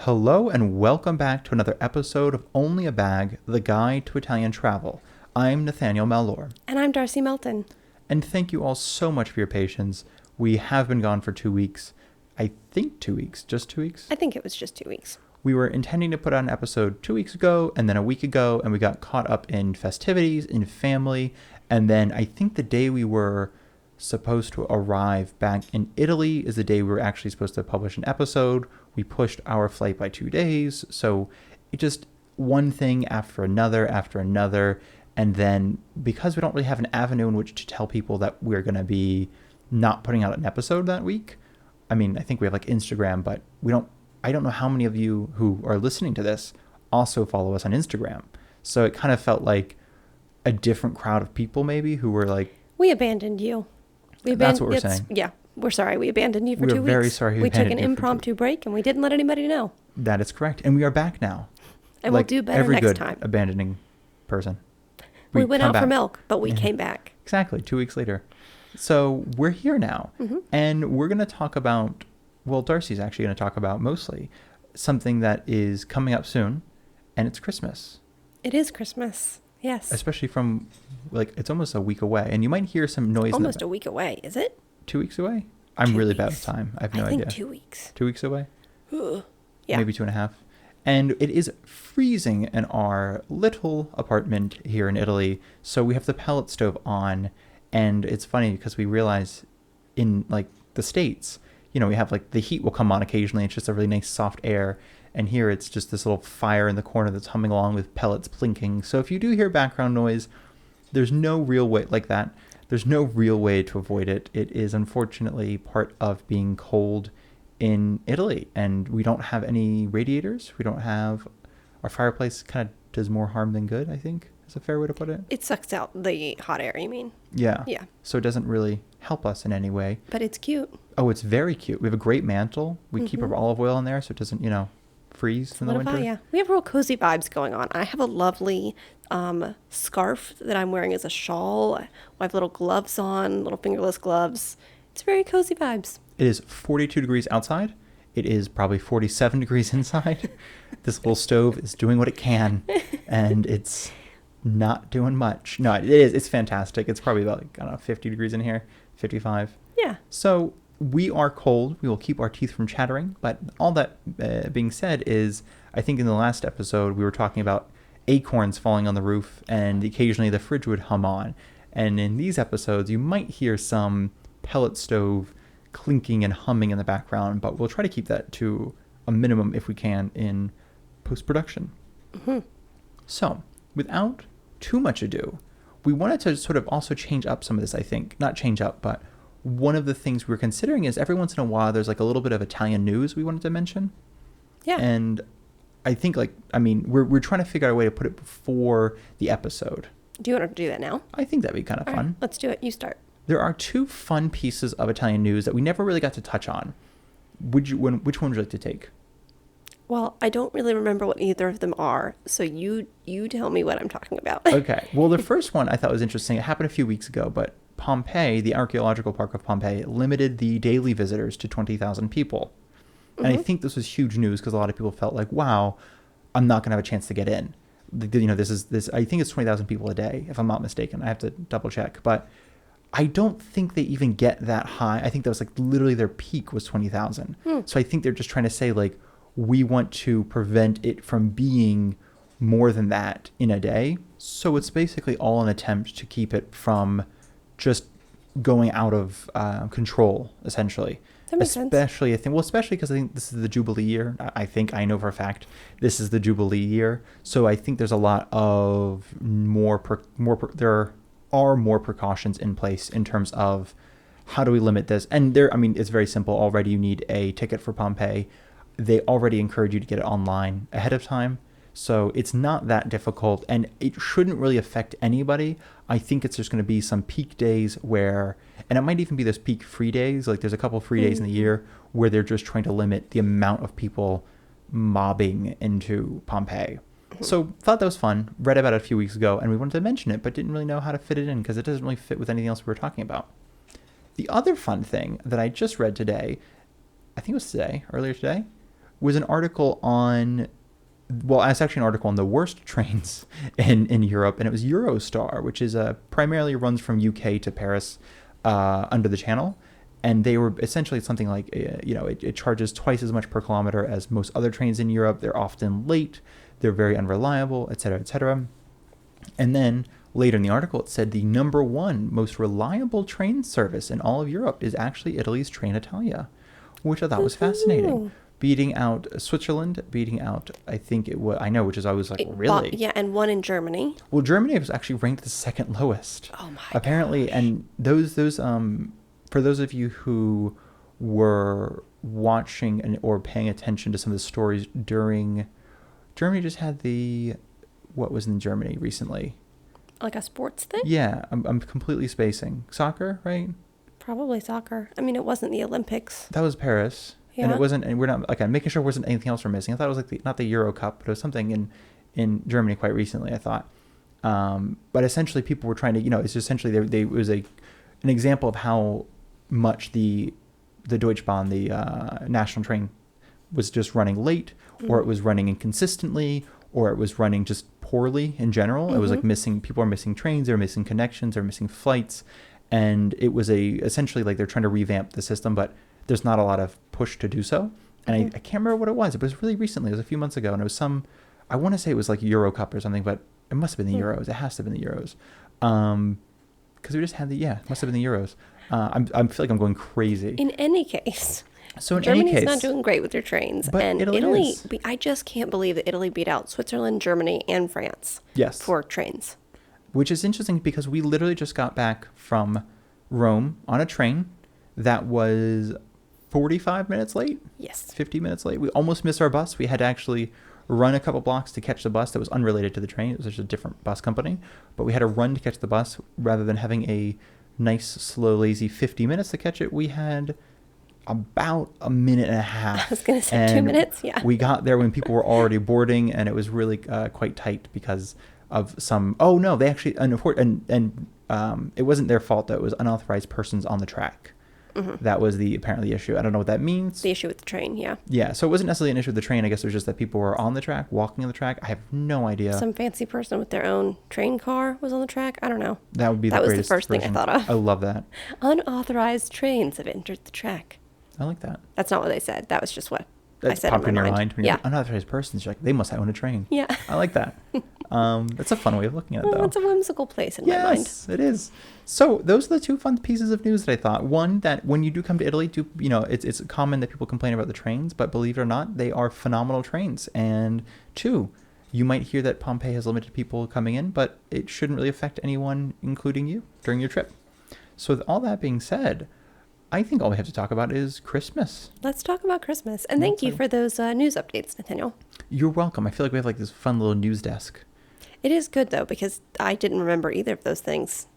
Hello and welcome back to another episode of Only a Bag, the Guide to Italian Travel. I'm Nathaniel Malor. And I'm Darcy Melton. And thank you all so much for your patience. We have been gone for 2 weeks. I think 2 weeks. Just 2 weeks? I think it was just 2 weeks. We were intending to put out an episode 2 weeks ago and then a week ago, and we got caught up in festivities, in family, and then I think the day we were supposed to arrive back in Italy is the day we were actually supposed to publish an episode. We pushed our flight by 2 days, so it just one thing after another, and then because we don't really have an avenue in which to tell people that we're going to be not putting out an episode that week. I mean, I think we have like Instagram, but I don't know how many of you who are listening to this also follow us on Instagram. So it kind of felt like a different crowd of people maybe who were like, we abandoned you. That's what we're saying. Yeah, we're sorry. We abandoned you for 2 weeks. We're very sorry we took an impromptu break and we didn't let anybody know. That is correct. And we are back now. And we'll do better next time. Every good abandoning person. We went out for milk, but we came back. Exactly. 2 weeks later. So we're here now. Mm-hmm. And we're going to talk about, well, Darcy's actually going to talk about mostly something that is coming up soon. And it's Christmas. It is Christmas. Yes. Especially from, like, it's almost a week away. And you might hear some noise. Almost a week away, is it? 2 weeks away? I'm really bad with time. I have no idea. I think 2 weeks. 2 weeks away? Yeah. Maybe 2.5. And it is freezing in our little apartment here in Italy. So we have the pellet stove on. And it's funny because we realize in, like, the States, you know, we have, like, the heat will come on occasionally. It's just a really nice soft air. And here it's just this little fire in the corner that's humming along with pellets plinking. So if you do hear background noise, there's no real way like that. There's no real way to avoid it. It is unfortunately part of being cold in Italy. And we don't have any radiators. We don't have, our fireplace kind of does more harm than good, I think is a fair way to put it. It sucks out the hot air, you mean? Yeah. Yeah. So it doesn't really help us in any way. But it's cute. Oh, it's very cute. We have a great mantle. We keep our olive oil in there so it doesn't, freeze in the winter. Yeah. We have real cozy vibes going on. I have a lovely scarf that I'm wearing as a shawl. I have little gloves on, little fingerless gloves. It's very cozy vibes. It is 42 degrees outside. It is probably 47 degrees inside. This little stove is doing what it can, and it's not doing much. No, it is. It's fantastic. It's probably about, 50 degrees in here, 55. Yeah. So we are cold. We will keep our teeth from chattering. But all that being said is, I think in the last episode, we were talking about acorns falling on the roof, and occasionally the fridge would hum on. And in these episodes, you might hear some pellet stove clinking and humming in the background, but we'll try to keep that to a minimum if we can in post-production. Mm-hmm. So, without too much ado, we wanted to sort of also change up some of this, I think. Not change up, but one of the things we're considering is every once in a while there's like a little bit of Italian news we wanted to mention. Yeah. And I think we're trying to figure out a way to put it before the episode. Do you want to do that now? I think that'd be kind of fun. Right, let's do it. You start. There are 2 fun pieces of Italian news that we never really got to touch on. Which one would you like to take? Well, I don't really remember what either of them are, so you tell me what I'm talking about. Okay. Well, the first one I thought was interesting. It happened a few weeks ago, but Pompeii, the archaeological park of Pompeii, limited the daily visitors to 20,000 people. And I think this was huge news because a lot of people felt like, wow, I'm not going to have a chance to get in. I think it's 20,000 people a day, if I'm not mistaken. I have to double check. But I don't think they even get that high. I think that was like literally their peak was 20,000. So I think they're just trying to say like, we want to prevent it from being more than that in a day. So it's basically all an attempt to keep it from just going out of control, essentially. That makes sense. Especially because I think this is the Jubilee year. I know for a fact this is the Jubilee year. So I think there's a lot of there are more precautions in place in terms of how do we limit this. And it's very simple. Already you need a ticket for Pompeii. They already encourage you to get it online ahead of time. So it's not that difficult, and it shouldn't really affect anybody. I think it's just going to be some peak days where, and it might even be those peak free days, like there's a couple free days in the year where they're just trying to limit the amount of people mobbing into Pompeii. So thought that was fun, read about it a few weeks ago, and we wanted to mention it, but didn't really know how to fit it in because it doesn't really fit with anything else we were talking about. The other fun thing that I just read today, I think it was earlier today, was an article on, well, it's actually an article on the worst trains in Europe, and it was Eurostar, which is primarily runs from UK to Paris under the Channel. And they were essentially something like, it charges twice as much per kilometer as most other trains in Europe. They're often late. They're very unreliable, et cetera, et cetera. And then later in the article, it said the number one most reliable train service in all of Europe is actually Italy's Trenitalia, which I thought was fascinating. Beating out Switzerland, beating out, I think it was, I know, which is always like, really? Yeah, and one in Germany. Well, Germany was actually ranked the second lowest. Oh my apparently, gosh. and those for those of you who were watching or paying attention to some of the stories during, Germany just had what was in Germany recently? Like a sports thing? Yeah, I'm completely spacing. Soccer, right? Probably soccer. I mean, it wasn't the Olympics. That was Paris. Yeah. And it wasn't, and we're not, like, I'm making sure it wasn't anything else we're missing. I thought it was like not the Euro Cup, but it was something in Germany quite recently, I thought. But essentially people were trying to, it's essentially, it was an example of how much the Deutsche Bahn, the national train, was just running late, or it was running inconsistently, or it was running just poorly in general. It was like people are missing trains, they're missing connections, they're missing flights. And it was essentially like they're trying to revamp the system, but there's not a lot of push to do so. And I can't remember what it was. It was really recently. It was a few months ago. And it was I want to say it was like Euro Cup or something, but it must have been the Euros. It has to have been the Euros. Because we just had it must have been the Euros. I feel like I'm going crazy. In any case. So in Germany's any case, not doing great with their trains. But and Italy is. I just can't believe that Italy beat out Switzerland, Germany, and France. Yes. For trains. Which is interesting because we literally just got back from Rome on a train that was 45 minutes late. Yes. 50 minutes late. We almost missed our bus. We had to actually run a couple blocks to catch the bus that was unrelated to the train. It was just a different bus company. But we had to run to catch the bus rather than having a nice, slow, lazy 50 minutes to catch it. We had about a minute and a half. I was going to say 2 minutes. Yeah. We got there when people were already boarding, and it was really quite tight because of some. Oh no, they actually it wasn't their fault though. It was unauthorized persons on the track. That was apparently the issue. I don't know what that means. The issue with the train, yeah. Yeah, so it wasn't necessarily an issue with the train. I guess it was just that people were on the track, walking on the track. I have no idea. Some fancy person with their own train car was on the track. I don't know. That would be That was the greatest first thing I version. thought of. I love that. Unauthorized trains have entered the track. I like that. That's not what they said. That was just what I That said popped in in my your mind. mind when Yeah. you're like, unauthorized persons. You're like, they must own a train. Yeah. I like that. That's a fun way of looking at it, Oh, though. it's a whimsical place in my mind. Yes, it is. So those are the two fun pieces of news that I thought. One, that when you do come to Italy, it's common that people complain about the trains, but believe it or not, they are phenomenal trains. And two, you might hear that Pompeii has limited people coming in, but it shouldn't really affect anyone, including you, during your trip. So with all that being said, I think all we have to talk about is Christmas. Let's talk about Christmas. And thank you for those news updates, Nathaniel. You're welcome. I feel like we have like this fun little news desk. It is good, though, because I didn't remember either of those things.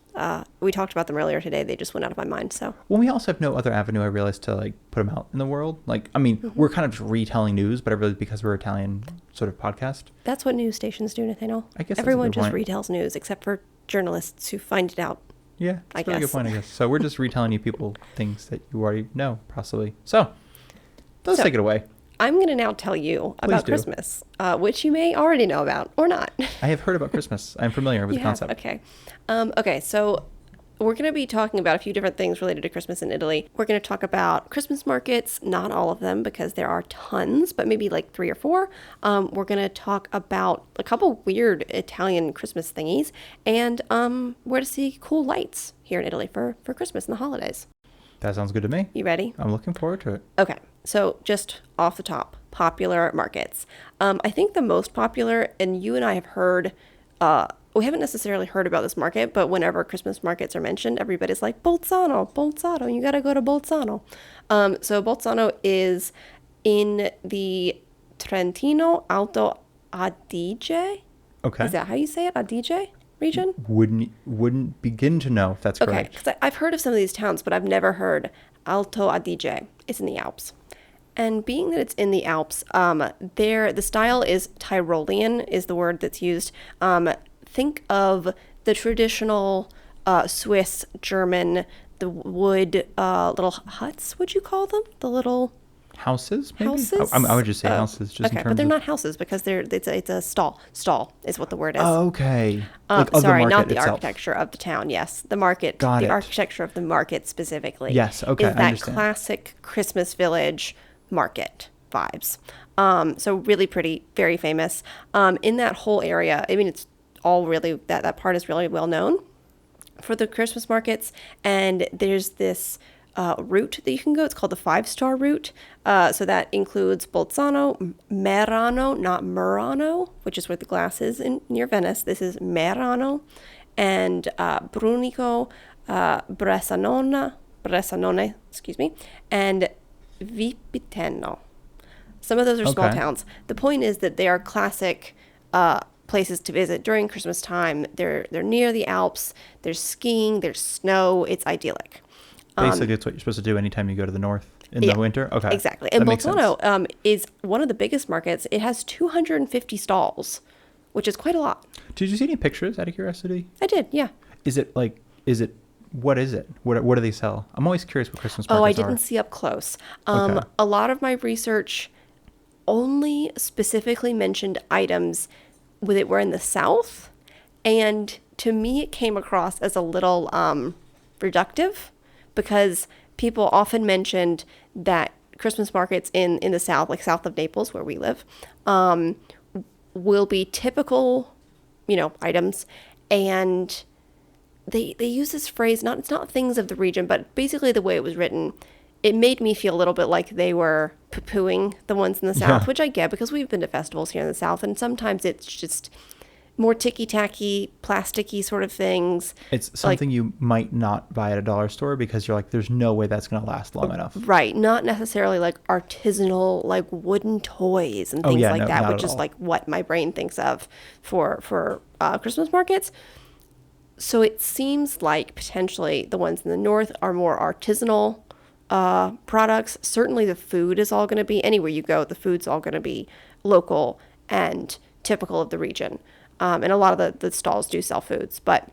We talked about them earlier today. They just went out of my mind. So Well, we also have no other avenue, I realized, to like put them out in the world. Like, I mean, we're kind of just retelling news, but I realize because we're an Italian sort of podcast. that's what news stations do, Nathaniel. I guess that's a everyone good just point. retells news, except for journalists who find it out. Yeah, I that's a really good guess. point, I guess. So we're just retelling you people things that you already know, possibly. So let's take it away. I'm going to now tell you about do. Christmas, which you may already know about or not. I have heard about Christmas. I'm familiar with You the have? concept. Okay. Okay, so we're going to be talking about a few different things related to Christmas in Italy. We're going to talk about Christmas markets, not all of them because there are tons, but maybe like 3 or 4. We're going to talk about a couple weird Italian Christmas thingies and where to see cool lights here in Italy for Christmas and the holidays. That sounds good to me. You ready? I'm looking forward to it. Okay, so just off the top, popular markets. I think the most popular, and you and I have heard, we haven't necessarily heard about this market, but whenever Christmas markets are mentioned, everybody's like, Bolzano, you gotta go to Bolzano. So Bolzano is in the Trentino Alto Adige. Okay. Is that how you say it? Adige region? Wouldn't begin to know if that's Okay, correct. because I've heard of some of these towns, but I've never heard Alto Adige. It's in the Alps. And being that it's in the Alps, the style is Tyrolean, is the word that's used. Think of the traditional Swiss, German, the wood little huts, would you call them? The little houses, maybe? Houses. I would just say houses, just in Okay, terms but they're of. not houses because it's a stall. Stall is what the word is. Oh, okay. Like of the Sorry, market not the itself. architecture of the town. Yes, the market. Got The it. architecture of the market specifically. Yes, okay, Is I that understand. classic Christmas village market vibes. So really pretty, very famous. In that whole area, I mean, it's all really that part is really well known for the Christmas markets. And there's this route that you can go. It's called the 5-star route. So that includes Bolzano, Merano, not Murano, which is where the glass is near Venice. This is Merano, and Brunico, Bressanone, excuse me, and Vipiteno. Some of those are small Okay. towns. The point is that they are classic places to visit during Christmas time. They're near the Alps. There's skiing. There's snow. It's idyllic. Basically, it's what you're supposed to do anytime you go to the north in Yeah, the winter. Okay. exactly. And That makes sense. Bolzano is one of the biggest markets. It has 250 stalls, which is quite a lot. Did you see any pictures out of curiosity? I did, yeah. Is it like, what is it? What do they sell? I'm always curious what Christmas Oh, I markets didn't are. see up close. Okay. A lot of my research only specifically mentioned items that were in the South, and to me, it came across as a little reductive because people often mentioned that Christmas markets in the South, like south of Naples, where we live, will be typical, items, and they use this phrase. It's not things of the region, but basically the way it was written, it made me feel a little bit like they were poo-pooing the ones in the South, Yeah. which I get because we've been to festivals here in the South, and sometimes it's just more ticky-tacky, plasticky sort of things. It's Like, something you might not buy at a dollar store because you're like, there's no way that's going to last long enough. right, not necessarily like artisanal, like wooden toys and Oh, things yeah, like no, that, not which at is all. like what my brain thinks of for Christmas markets. So it seems like potentially the ones in the north are more artisanal products. Certainly the food is all going to be, anywhere you go, the food's all going to be local and typical of the region. And a lot of the stalls do sell foods. But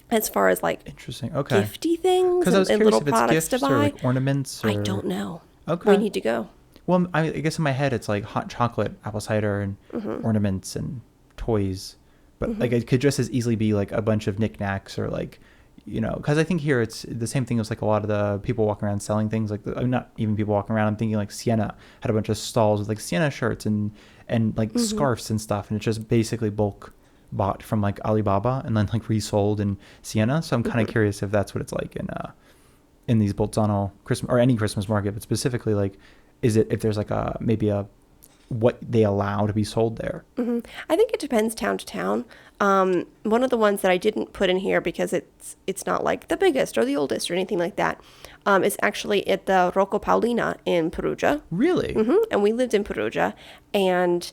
as far as like Interesting. Okay. gifty things Because I was and curious little if it's products gifts to or buy, like ornaments or. I don't know. Okay. We need to go. Well, I guess in my head it's like hot chocolate, apple cider, and ornaments and toys. But like it could just as easily be like a bunch of knickknacks or like, because I think here it's the same thing as like a lot of the people walking around selling things. Like not even people walking around. I'm thinking like Sienna had a bunch of stalls with like Sienna shirts and like scarves and stuff, and it's just basically bulk bought from like Alibaba and then like resold in Sienna. So I'm kind of curious if that's what it's like in these Bolzano Christmas or any Christmas market, but specifically like, is it if there's like what they allow to be sold there? I think it depends town to town. One of the ones that I didn't put in here because it's not like the biggest or the oldest or anything like that, is actually at the Rocco Paolina in Perugia. Really? And we lived in Perugia, and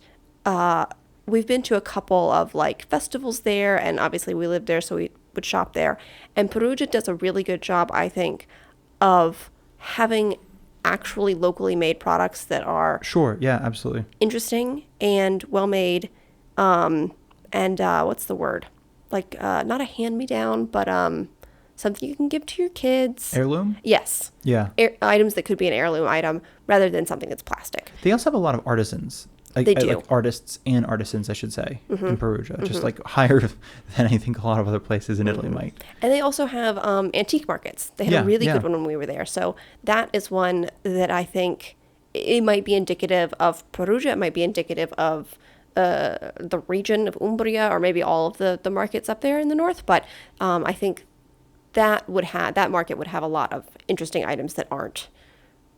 we've been to a couple of like festivals there, and obviously we lived there, so we would shop there. And Perugia does a really good job, I think, of having actually locally made products that are Sure. Yeah, absolutely. interesting and well made. And what's the word? Like not a hand me down, but something you can give to your kids. Heirloom? Yes. Yeah. Items that could be an heirloom item rather than something that's plastic. They also have a lot of artisans. They do. Like artists and artisans, I should say, in Perugia. Just like higher than I think a lot of other places in Italy might. And they also have antique markets. They had Yeah, a really yeah. good one when we were there. So that is one that I think it might be indicative of Perugia. It might be indicative of the region of Umbria, or maybe all of the markets up there in the north. But I think that market would have a lot of interesting items that aren't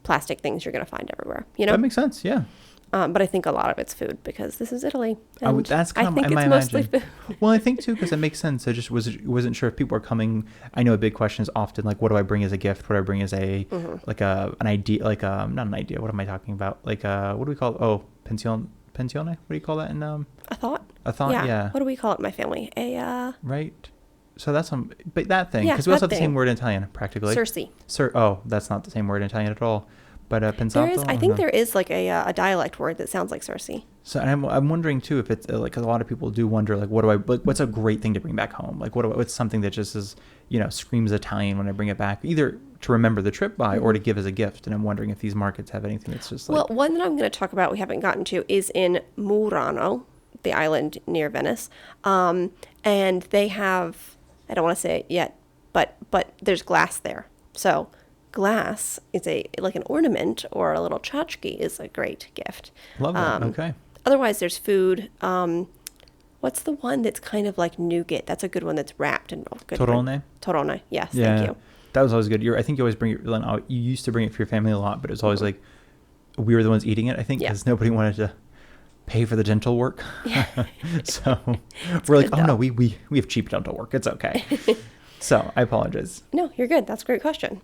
plastic things you're going to find everywhere. That makes sense. Yeah. But I think a lot of it's food because this is Italy. And That's I kind think of it's I mostly imagine. food. Well, I think too because it makes sense. I just wasn't sure if people are coming. I know a big question is often like, what do I bring as a gift? What do I bring as a like an idea? Like not an idea. What am I talking about? Like what do we call it? Oh, pensione. What do you call that in A thought. a thought? Yeah. What do we call it in my family? Right. So that's but that thing Yeah, because we also that have the same thing. word in Italian practically. Cerci. Oh, that's not the same word in Italian at all. But pensato. There is. I think no. there is like a dialect word that sounds like Cersei. So and I'm wondering too if it's like a lot of people do wonder like what's a great thing to bring back home, like what's something that just is screams Italian when I bring it back, either to remember the trip by or to give as a gift. And I'm wondering if these markets have anything that's just like... Well, one that I'm going to talk about we haven't gotten to is in Murano, the island near Venice. And they have, I don't want to say it yet, but there's glass there. So glass is like an ornament or a little tchotchke is a great gift. Love that. Okay. Otherwise, there's food. What's the one that's kind of like nougat? That's a good one that's wrapped in good. Torone? Torone, yes, Yeah. thank you. That was always good. I think you always bring it, you used to bring it for your family a lot, but it was always like, we were the ones eating it, I think, because nobody wanted to pay for the dental work. Yeah. So we're like, oh no, we have cheap dental work. It's okay. So I apologize. No, you're good. That's a great question.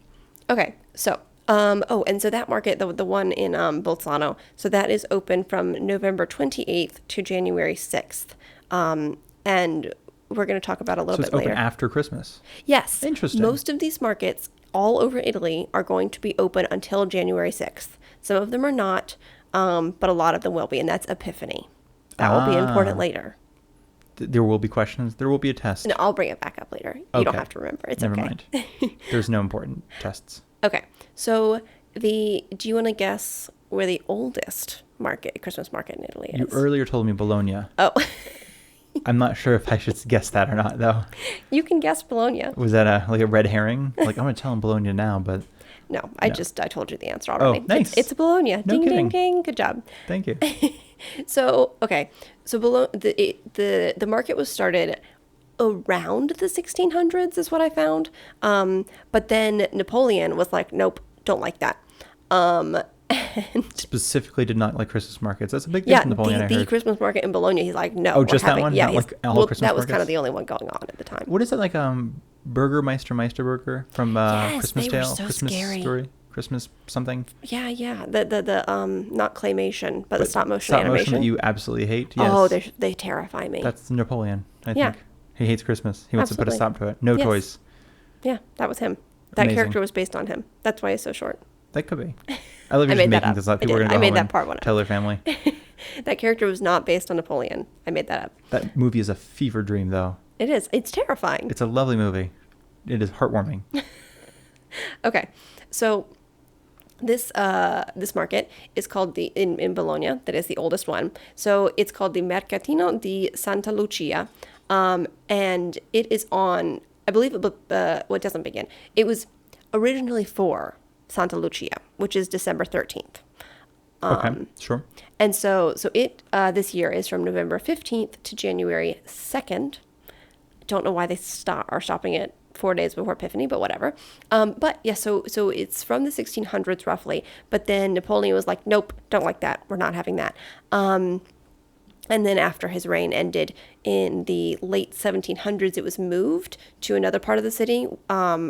Okay, so and so that market, the one in Bolzano, so that is open from November 28th to January 6th, and we're going to talk about a little bit So it's later. open after Christmas. Yes. Interesting. Most of these markets all over Italy are going to be open until January 6th. Some of them are not, but a lot of them will be, and that's Epiphany. That will be important later. There will be questions. There will be a test. No, I'll bring it back up later. You don't have to remember. It's Never okay. mind. There's no important tests. Okay. So do you want to guess where the oldest Christmas market in Italy is? You earlier told me Bologna. Oh. I'm not sure if I should guess that or not, though. You can guess Bologna. Was that a red herring? Like, I'm going to tell him Bologna now, but... No, I told you the answer already. Oh, nice. It's Bologna. No Ding, kidding. ding, ding. Good job. Thank you. So, okay. So the market was started around the 1600s is what I found. But then Napoleon was like, nope, don't like that. Specifically did not like Christmas markets. That's a big thing from Napoleon, I the heard. Christmas market in Bologna, he's like, no. Oh, just that one? Yeah, Not like all Christmas that was kind markets? of the only one going on at the time. What is it, like Meisterburger from Yes, Christmas they were Tale? so Christmas scary. Story? Christmas something? Yeah. The not claymation, but the stop motion Stop animation. motion that you absolutely hate? Yes. Oh, they terrify me. That's Napoleon, I Yeah. think. He hates Christmas. He wants to put a Absolutely. stop to it. No Yes. toys. Yeah, that was him. That Amazing. character was based on him. That's why he's so short. That could be. I love you I just made that making up. this up. I People are did. going to I go made home that and part one up. tell their family. That character was not based on Napoleon. I made that up. That movie is a fever dream, though. It is. It's terrifying. It's a lovely movie. It is heartwarming. Okay, so this market is called in Bologna. That is the oldest one. So it's called the Mercatino di Santa Lucia, and it is on. I believe it doesn't begin. It was originally for Santa Lucia, which is December 13th. Okay, sure. And so it this year is from November 15th to January 2nd. Don't know why they are stopping it 4 days before Epiphany, but whatever. But yeah, so it's from the 1600s roughly. But then Napoleon was like, nope, don't like that. We're not having that. And then after his reign ended in the late 1700s, it was moved to another part of the city,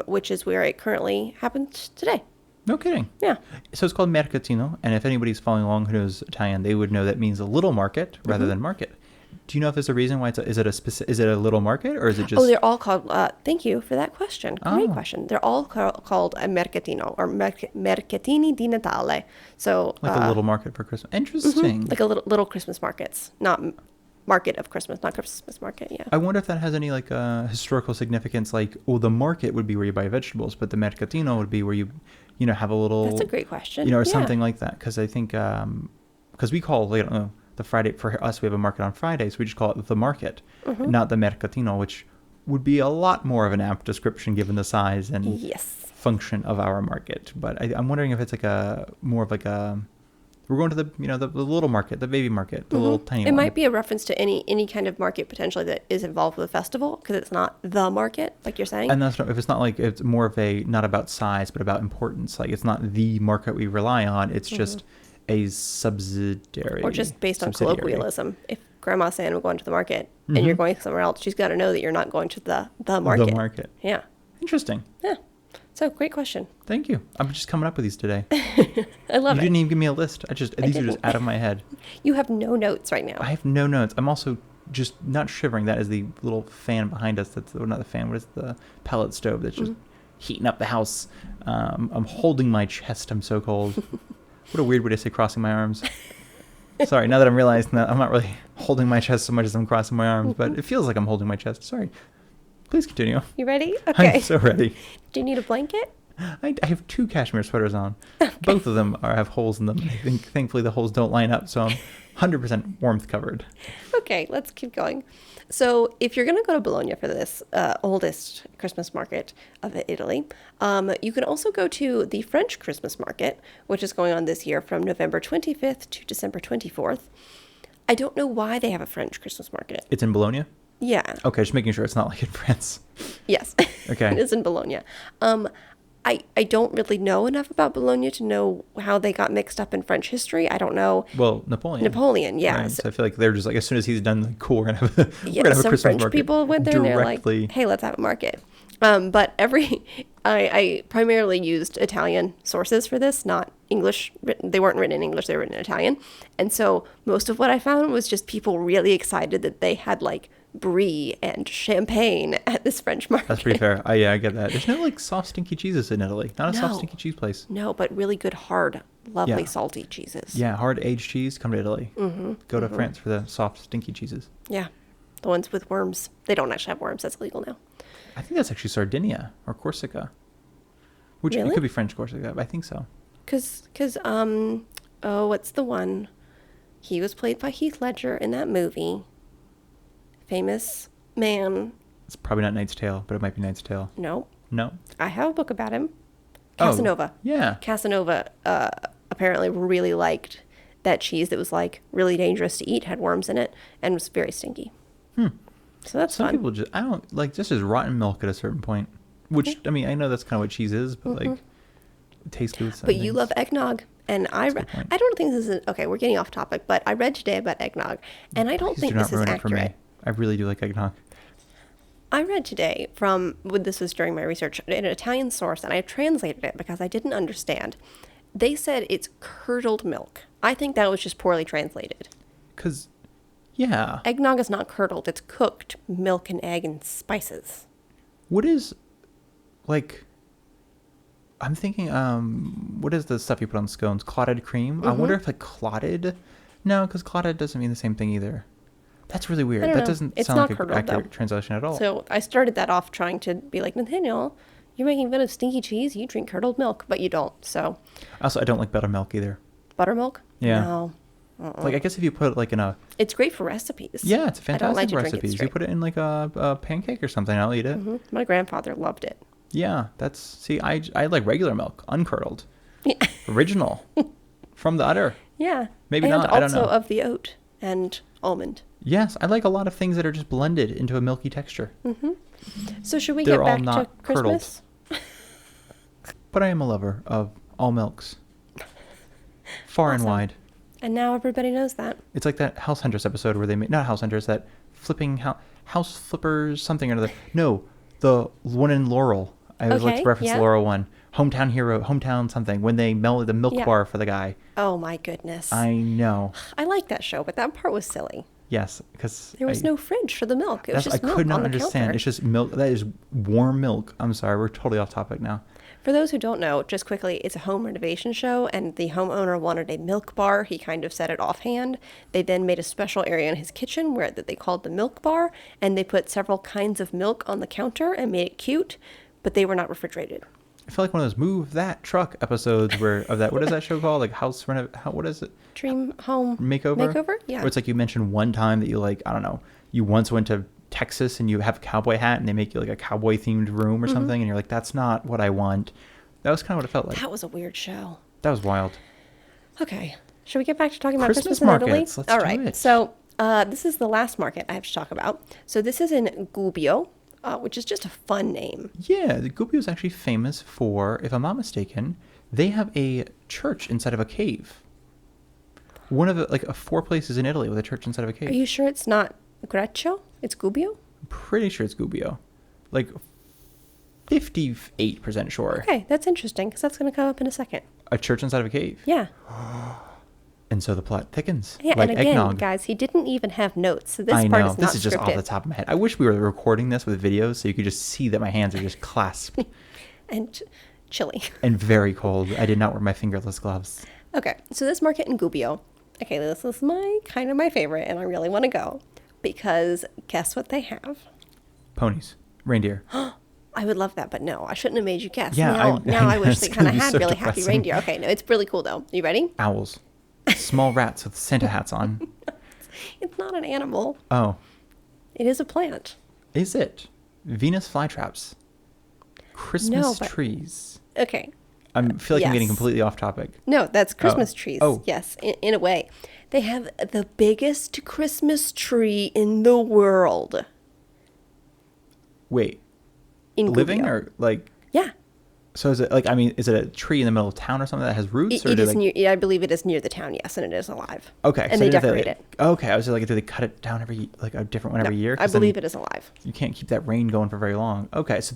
which is where it currently happens today. No kidding. Yeah. So it's called Mercatino, and if anybody's following along who knows Italian, they would know that means a little market rather than market. Do you know if there's a reason why is it a little market, or is it just... Oh, they're all called, thank you for that question. Great Oh. question. They're all called a mercatino or mercatini di Natale. So like a little market for Christmas? Interesting. like a little Christmas markets, not market of Christmas, not Christmas market. Yeah. I wonder if that has any like historical significance. Like, the market would be where you buy vegetables, but the mercatino would be where you have a little... That's a great question. or Yeah. something like that. Because I think, because we call, I don't know, the Friday, for us, we have a market on Fridays. We just call it the market, not the mercatino, which would be a lot more of an apt description given the size and Yes. function of our market. But I'm wondering if it's like more of like a... We're going to the the little market, the baby market, the little tiny It one. might be a reference to any kind of market potentially that is involved with a festival because it's not the market, like you're saying. And that's not, if it's not like, it's more of a, not about size, but about importance. Like, it's not the market we rely on. It's just a subsidiary. Or just based on subsidiary. colloquialism. If Grandma's saying we're going to the market and you're going somewhere else, she's got to know that you're not going to the market. The market. Yeah. Interesting. Yeah. So great question. Thank you. I'm just coming up with these today. I love You it. didn't even give me a list. These are just didn't. out of my head. You have no notes right now. I have no notes. I'm also just not shivering. That is the little fan behind us. That's not the fan. What is the pellet stove that's just heating up the house? I'm holding my chest. I'm so cold. What a weird way to say crossing my arms. Sorry, now that I'm realizing that I'm not really holding my chest so much as I'm crossing my arms, but it feels like I'm holding my chest. Sorry. Please continue. You ready? Okay. I'm so ready. Do you need a blanket? I have 2 cashmere sweaters on. Both of them have holes in them. I think thankfully the holes don't line up, so I'm 100% warmth covered. Okay, let's keep going. So, if you're going to go to Bologna for this oldest Christmas market of Italy, you can also go to the French Christmas market, which is going on this year from November 25th to December 24th. I don't know why they have a French Christmas market. It's in Bologna? Yeah. Okay, just making sure it's not like in France. Yes. Okay. It is in Bologna. I don't really know enough about Bologna to know how they got mixed up in French history. I don't know. Well, Napoleon. Yeah. Right? So I feel like they're just like, as soon as he's done, like, cool, we're gonna have a, we're Yeah, gonna have a some Christmas French market people went there and they're like, directly. hey, let's have a market. But I primarily used Italian sources for this, not English. They weren't written in English, they were written in Italian. And so most of what I found was just people really excited that they had like brie and champagne at this French market. That's pretty fair. Yeah, I get that. There's no like soft, stinky cheeses in Italy. Not a soft, No. stinky cheese place. No, but really good, hard, lovely, Yeah. salty cheeses. Yeah, hard aged cheese, come to Italy. Go to France for the soft, stinky cheeses. Yeah. The ones with worms. They don't actually have worms. That's illegal now. I think that's actually Sardinia or Corsica. Which it Really? could be French Corsica, but I think so. What's the one? He was played by Heath Ledger in that movie. Famous man. It's probably not Knight's Tale, but it might be Knight's Tale. No. No? I have a book about him. Oh, Casanova. yeah. Casanova apparently really liked that cheese that was like really dangerous to eat, had worms in it, and was very stinky. So that's Some fun. people just, I don't, like, just as rotten milk at a certain point. Which, I mean, I know that's kind of what cheese is, but like, it tastes good with some But you things. love eggnog. And I good point. don't think this is, okay, we're getting off topic, but I read today about eggnog, and I don't Please think do not this is ruin it for accurate. me. I really do like eggnog. I read today this was during my research, an Italian source, and I translated it because I didn't understand. They said it's curdled milk. I think that was just poorly translated. Because, yeah. Eggnog is not curdled, it's cooked milk and egg and spices. What is, like, I'm thinking, what is the stuff you put on scones? Clotted cream? I wonder if, like, clotted? No, because clotted doesn't mean the same thing either. That's really weird. I don't That know. doesn't It's sound not like an curdled, accurate though. translation at all. So I started that off trying to be like, Nathaniel, you're making fun of stinky cheese, you drink curdled milk, but you don't. So Also, I don't like buttermilk either. buttermilk? Yeah. No. Like, I guess if you put it, like, in a... It's great for recipes. Yeah, it's a I don't like fantastic to drink it recipe. You straight. put it in, like, a pancake or something, I'll eat it. My grandfather loved it. Yeah, that's... See, I like regular milk, uncurdled. Yeah. Original. From the udder. Yeah. Maybe and not, I don't know. also of the oat and almond. Yes, I like a lot of things that are just blended into a milky texture. So should we They're get all back to not curdled. Christmas? But I am a lover of all milks. Far and Awesome. wide. And now everybody knows that. It's like that House Hunters episode where they made... Not House Hunters, that flipping... House Flippers something or another. No, the one in Laurel. I always like to Okay, reference yeah. the Laurel one. Hometown Hero, Hometown something. When they melted the milk Yeah. bar for the guy. Oh my goodness. I know. I like that show, but that part was silly. Yes, because... There was no fridge for the milk. It was That's, just I milk could not on the understand. counter. It's just milk. That is warm milk. I'm sorry. We're totally off topic now. For those who don't know, just quickly, it's a home renovation show, and the homeowner wanted a milk bar. He kind of said it offhand. They then made a special area in his kitchen where that they called the milk bar, and they put several kinds of milk on the counter and made it cute, but they were not refrigerated. I feel like one of those Move That Truck episodes where of that. What is that show called? Like what is it? Dream home Makeover? Makeover? Yeah. Where it's like you mentioned one time that you like, I don't know, you once went to Texas and you have a cowboy hat and they make you like a cowboy themed room or something and you're like, that's not what I want. That was kind of what it felt like. That was a weird show. That was wild. Okay. Should we get back to talking about Christmas Christmas in Italy? markets. Let's All do right. it. So this is the last market I have to talk about. So this is in Gubbio, which is just a fun name. Yeah, the Gubbio is actually famous for, if I'm not mistaken, they have a church inside of a cave. One of the, like, 4 places in Italy with a church inside of a cave. Are you sure it's not Greccio? It's Gubbio? I'm pretty sure it's Gubbio. Like, 58% sure. Okay, that's interesting because that's going to come up in a second. A church inside of a cave. Yeah. And so the plot thickens. Yeah, like and again, eggnog. guys, he didn't even have notes, so this I part know. is not This is just scripted. off the top of my head. I wish we were recording this with videos so you could just see that my hands are just clasped And chilly. and very cold. I did not wear my fingerless gloves. Okay, so this market in Gubbio. Okay, this is my favorite, and I really want to go because guess what they have? Ponies. Reindeer. I would love that, but no, I shouldn't have made you guess. Yeah, Now I wish it's they kind of gonna be had so really happy depressing. reindeer. Okay, no, it's really cool though. You ready? Owls. Small rats with Santa hats on. It's not an animal. Oh, It is a plant. is it? Venus flytraps. Christmas No, but- trees. Okay. I feel like I'm getting yes. completely off topic. No, that's Christmas trees. Oh. Yes, in a way. They have the biggest Christmas tree in the world. Wait, In living Gubbio. or like? Yeah. So is it like? I mean, is it a tree in the middle of town or something that has roots? It do is they- near, yeah, I believe it is near the town, yes, and it is alive. Okay, And so they I didn't know if decorate it. Okay, I was like, do they cut it down like a different one every year? I believe it is alive. You can't keep that rain going for very long. Okay, so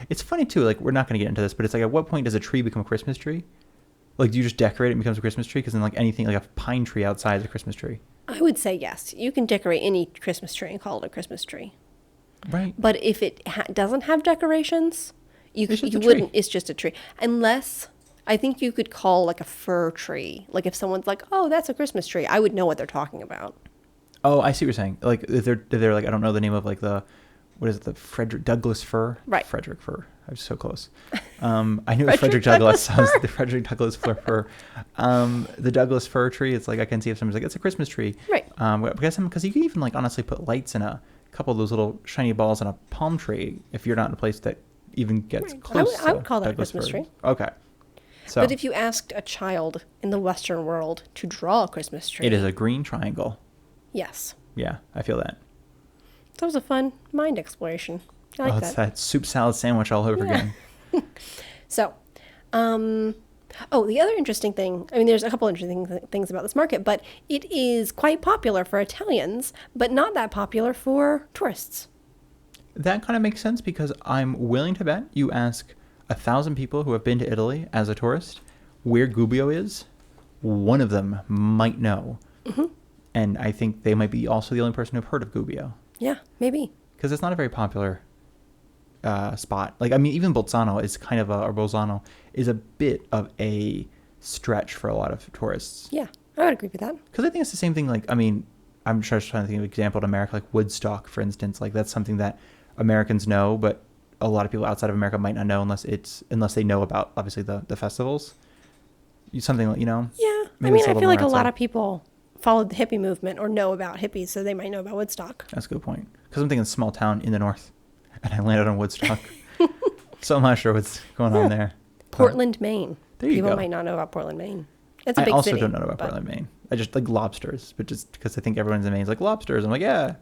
it's funny too. Like, we're not going to get into this, but it's like, at what point does a tree become a Christmas tree? Like, do you just decorate it and it becomes a Christmas tree? Because then, like, anything, like a pine tree outside is a Christmas tree, I would say yes. You can decorate any Christmas tree and call it a Christmas tree. right? But if it doesn't have decorations, It's just you a tree. wouldn't. It's just a tree, unless I think you could call like a fir tree. Like if someone's like, "Oh, that's a Christmas tree," I would know what they're talking about. Oh, I see what you're saying. Like, if they're like, I don't know the name of like what is it, the Frederick Douglass fir? Right. Frederick fir. I was so close. I knew it was Frederick Douglass. I was the Frederick Douglass fir. The Douglas fir tree. It's like, I can see if someone's like, it's a Christmas tree. Right. Because you can even like honestly put lights in a couple of those little shiny balls in a palm tree if you're not in a place that even gets Right. close. I would to call that a Douglas Christmas fir. tree. Okay. So But if you asked a child in the Western world to draw a Christmas tree, it is a green triangle. yes. Yeah, I feel that. That was a fun mind exploration. I like It's that. that soup salad sandwich all over Yeah. again. So, the other interesting thing, I mean, there's a couple interesting things about this market, but it is quite popular for Italians, but not that popular for tourists. That kind of makes sense because I'm willing to bet you ask 1,000 people who have been to Italy as a tourist where Gubbio is, one of them might know. Mm-hmm. And I think they might be also the only person who've heard of Gubbio Yeah, maybe. because it's not a very popular spot. Like, I mean, even Bolzano is kind of or Bolzano is a bit of a stretch for a lot of tourists. Yeah, I would agree with that. Because I think it's the same thing. Like, I mean, I'm just trying to think of an example in America, like Woodstock, for instance. Like, that's something that Americans know, but a lot of people outside of America might not know unless they know about obviously the festivals. Something like, Yeah, maybe it's I little feel like more a lot outside. of people followed the hippie movement or know about hippies, so they might know about Woodstock. That's a good point. Because I'm thinking small town in the north, and I landed on Woodstock, so I'm not sure what's going on there. Portland, Maine. There you People go. might not know about Portland, Maine. It's a I big also city. don't know about but- Portland, Maine. I just like lobsters, but just because I think everyone's in Maine's like lobsters. I'm like, yeah,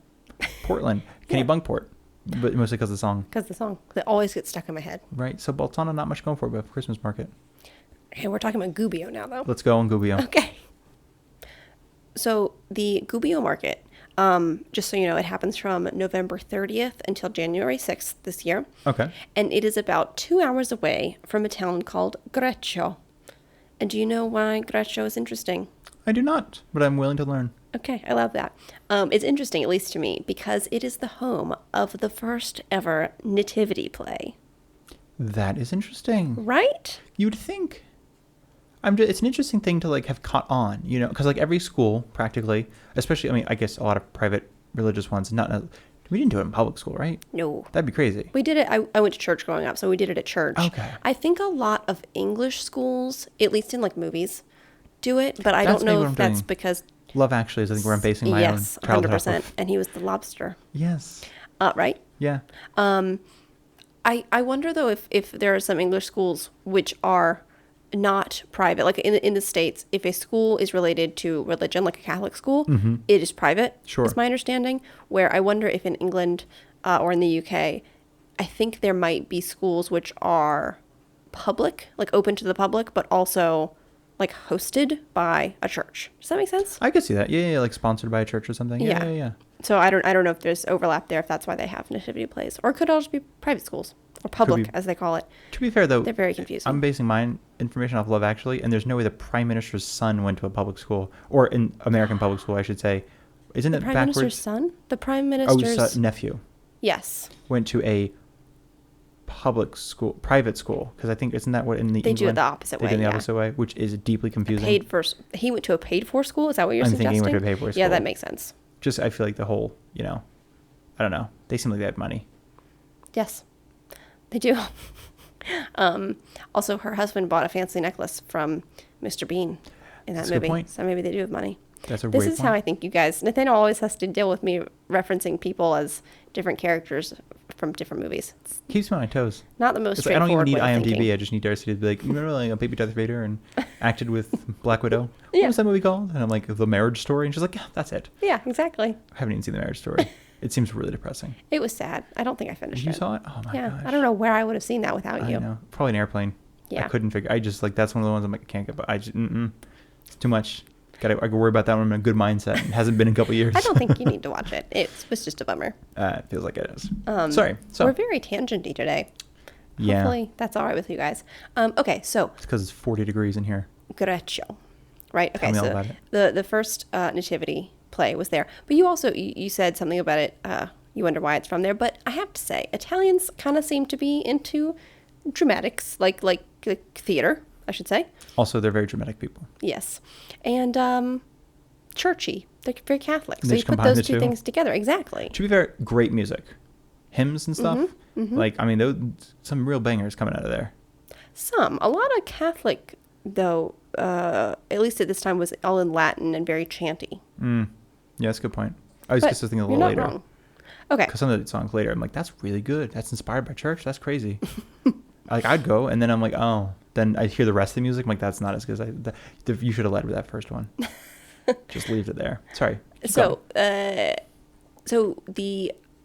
Portland, Kenny Yeah. Bunkport, but mostly because of the song, Because the song that always gets stuck in my head. right? So Bolzano, not much going for, but Christmas market. Okay, we're talking about Gubbio now, though. Let's go on Gubbio. Okay. So the Gubbio market, just so you know, it happens from November 30th until January 6th this year. Okay. And it is about 2 hours away from a town called Greccio. And do you know why Greccio is interesting? I do not, but I'm willing to learn. Okay, I love that. It's interesting, at least to me, because it is the home of the first ever nativity play. That is interesting. Right? You'd think. It's an interesting thing to like have caught on, because like every school practically, especially, I mean, I guess a lot of private religious ones, we didn't do it in public school, right? No. That'd be crazy. We did it. I went to church growing up, so we did it at church. Okay. I think a lot of English schools, at least in like movies, do it, but I That's don't maybe know what if I'm that's doing. because. Love Actually is I think where I'm basing my Yes, own childhood off 100%. of. And he was the lobster. Yes. Right? Yeah. I wonder though if there are some English schools which are not private. Like in the States, if a school is related to religion, like a Catholic school, it is private. Sure. Is my understanding. Where I wonder if in England or in the UK, I think there might be schools which are public, like open to the public, but also like hosted by a church. Does that make sense? I could see that. Yeah, like sponsored by a church or something. Yeah. Yeah. So I don't know if there's overlap there, if that's why they have nativity plays, or it could all just be private schools or public, be. as they call it. To be fair, though, They're very confusing. I'm basing my information off Love Actually, and there's no way the Prime Minister's son went to a public school, or in American public school, I should say. Isn't it Prime backwards? Minister's son? The Prime Oh, Minister's... nephew Yes. went to a public school, private school, because I think isn't that what in the They do it England, the opposite they way, do it the yeah. opposite way, which is deeply confusing. He went to a paid-for school? Is that what you're I'm suggesting? thinking he went to a paid-for Yeah, school. that makes sense. Just I feel like the whole, I don't know. They seem like they have money. Yes. They do. Also, her husband bought a fancy necklace from Mr. Bean in that That's a good movie. point. So maybe they do have money. That's a This great is point. how I think you guys. Nathaniel always has to deal with me referencing people as different characters from different movies. It's Keeps me on my toes. not the most It's like, I don't even straightforward need way of IMDb. thinking. I just need Darcy to be like, you remember like Baby Darth Vader and acted with Black Widow? Yeah. What was that movie called? And I'm like, The Marriage Story. And she's like, yeah, that's it. Yeah, exactly. I haven't even seen The Marriage Story. It seems really depressing. It was sad. I don't think I finished You it. saw it? Oh my Yeah, gosh. I don't know where I would have seen that without I you. know. Probably an airplane. Yeah. I couldn't figure. I just like that's one of the ones I'm like I can't get. But I just it's too much. I gotta worry about that when I'm in a good mindset. It hasn't been in a couple years. I don't think you need to watch it. It was just a bummer. It feels like it is. Sorry. So We're very tangenty today. yeah, Hopefully that's all right with you guys. Okay, so it's because it's 40 degrees in here. Greccio, right? Okay, Tell me all so about it. the first nativity play was there, but you also you said something about it. You wonder why it's from there, but I have to say, Italians kind of seem to be into dramatics, like theater, I should say. Also, they're very dramatic people. Yes, and churchy. They're very Catholic, so They you just put combine those the two two. things together. Exactly. To be fair, great music, hymns and stuff. Like I mean, some real bangers coming out of there. A lot of Catholic, though, at least at this time, was all in Latin and very chanty. Yeah, that's a good point. I was But just thinking a you're little not later. wrong. Okay. Because some of the songs later, I'm like, that's really good. That's inspired by church. That's crazy. Like, I'd go, and then I'm like, oh. Then I hear the rest of the music. I'm like, that's not as good as you should have led with that first one. Just leave it there. Sorry. Keep So, going.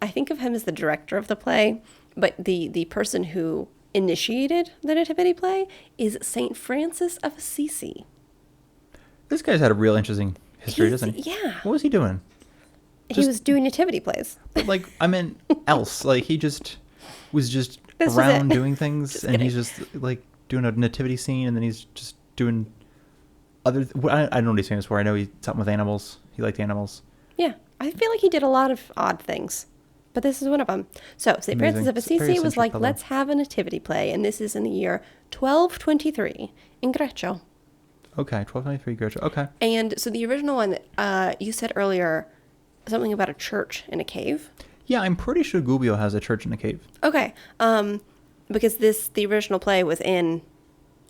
I think of him as the director of the play, but the person who initiated the nativity play is Saint Francis of Assisi. This guy's had a real interesting history, doesn't he? Yeah. What was he doing? He was doing nativity plays. But, like, I mean, else. Like, he just was just This was around it. doing things, Just and kidding. he's just, like, doing a nativity scene, and then he's just doing other... I don't know what he's famous for. I know he's something with animals. He liked animals. Yeah, I feel like he did a lot of odd things, but this is one of them. So St. Francis Amazing. of It's a very Assisi was eccentric like, fellow. let's have a nativity play, and this is in the year 1223 in Greccio. Okay, 1293 Gretchen. Okay. And so the original one, you said earlier something about a church in a cave. Yeah, I'm pretty sure Gubbio has a church in a cave. Okay, because the original play was in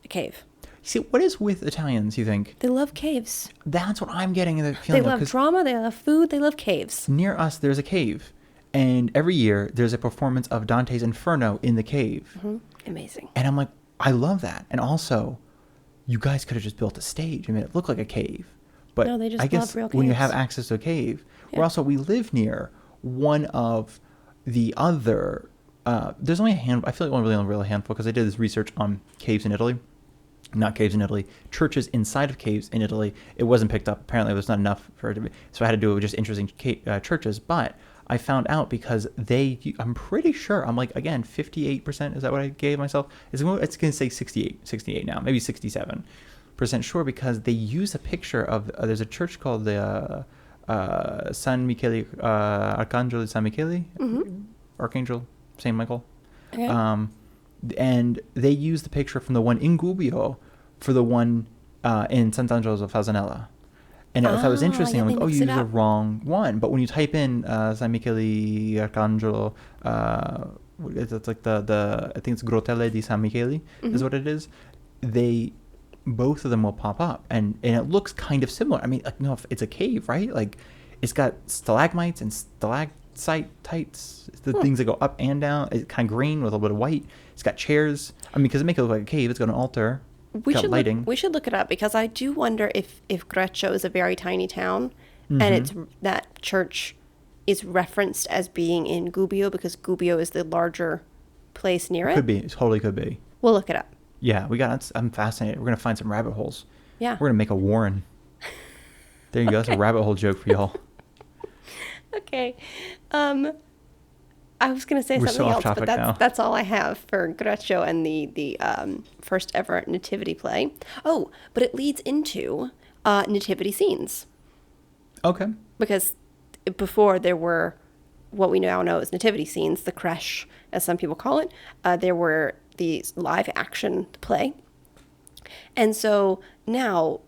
a cave. See, what is with Italians, you think? They love caves. That's what I'm getting the They feeling of, love 'cause drama. They love food. They love caves. near us, there's a cave. And every year, there's a performance of Dante's Inferno in the cave. Amazing. And I'm like, I love that. And also, you guys could have just built a stage. I mean, it looked like a cave. But No, they just I guess love real when you caves. have access to a cave, Yeah. we're also, we live near one of the other, there's only a handful, I feel like only really a real handful, because I did this research on caves in Italy. Not caves in Italy, churches inside of caves in Italy. It wasn't picked up. Apparently, it was not enough for it to be. So I had to do it with just interesting churches. But I found out because I'm pretty sure, I'm like, again, 58%. Is that what I gave myself? It's going to say 68 now, maybe 67% sure, because they use a picture of, there's a church called the San Michele, Arcangelo di San Michele, Archangel Saint Michael. Okay. And they use the picture from the one in Gubbio for the one in Sant'Angelo Fasanella. And I thought it was interesting. yeah, I'm they like, oh, mix you it used the up. wrong one. But when you type in San Michele Arcangelo, it's like the I think it's Grottelle di San Michele is what it is. Both of them will pop up, and it looks kind of similar. I mean, like, no, it's a cave, right? Like, it's got stalagmites and stalactites, the things that go up and down. It's kind of green with a little bit of white. It's got chairs. I mean, because it makes it look like a cave. It's got an altar. We got should lighting. we should look it up, because I do wonder if Greccio is a very tiny town, and it's that church is referenced as being in Gubbio because Gubbio is the larger place near it. Could be. It totally could be. We'll look it up. Yeah, I'm fascinated. We're gonna find some rabbit holes. Yeah. We're gonna make a Warren. There you go. That's a rabbit hole joke for y'all. Okay. I was going to say We're something so off else, topic but now. that's all I have for Greccio and the first ever nativity play. Oh, but it leads into nativity scenes, Okay. because before there were what we now know as nativity scenes, the creche, as some people call it. There were these live action play. And so now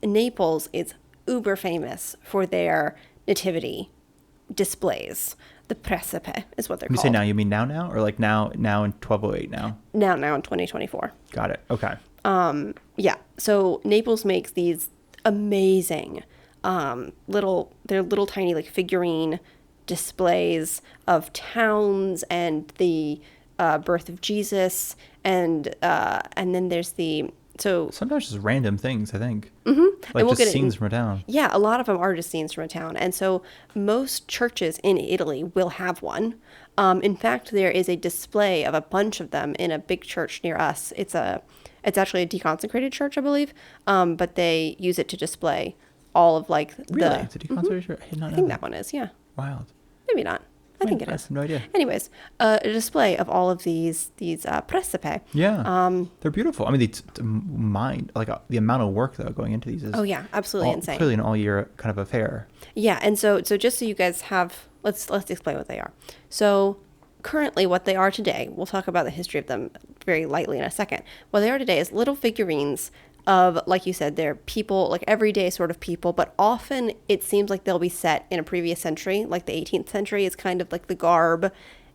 Naples is uber famous for their nativity displays. The precipe is what they're When you called. say now, you mean now, or like now in 1208 now? Now in 2024. Got it. Okay. Yeah. So Naples makes these amazing they're little tiny like figurine displays of towns and the birth of Jesus, and then there's Sometimes just random things, I think. and Like we'll just get it scenes from a town. Yeah, a lot of them are just scenes from a town. And so most churches in Italy will have one. In fact, there is a display of a bunch of them in a big church near us. It's actually a deconsecrated church, I believe. But they use it to display all of like Really? It's a deconsecrated church? I did not I know think that. that one is, yeah. Wild. Maybe not. I think it I is. have no idea. Anyways, a display of all of these precipe. Yeah. They're beautiful. I mean, the amount of work though going into these is Oh yeah, absolutely insane. clearly an all year kind of affair. Yeah, and so just so you guys have, let's explain what they are. So currently what they are today, we'll talk about the history of them very lightly in a second. What they are today is little figurines of, like you said, they're people, like everyday sort of people, but often it seems like they'll be set in a previous century, like the 18th century is kind of like the garb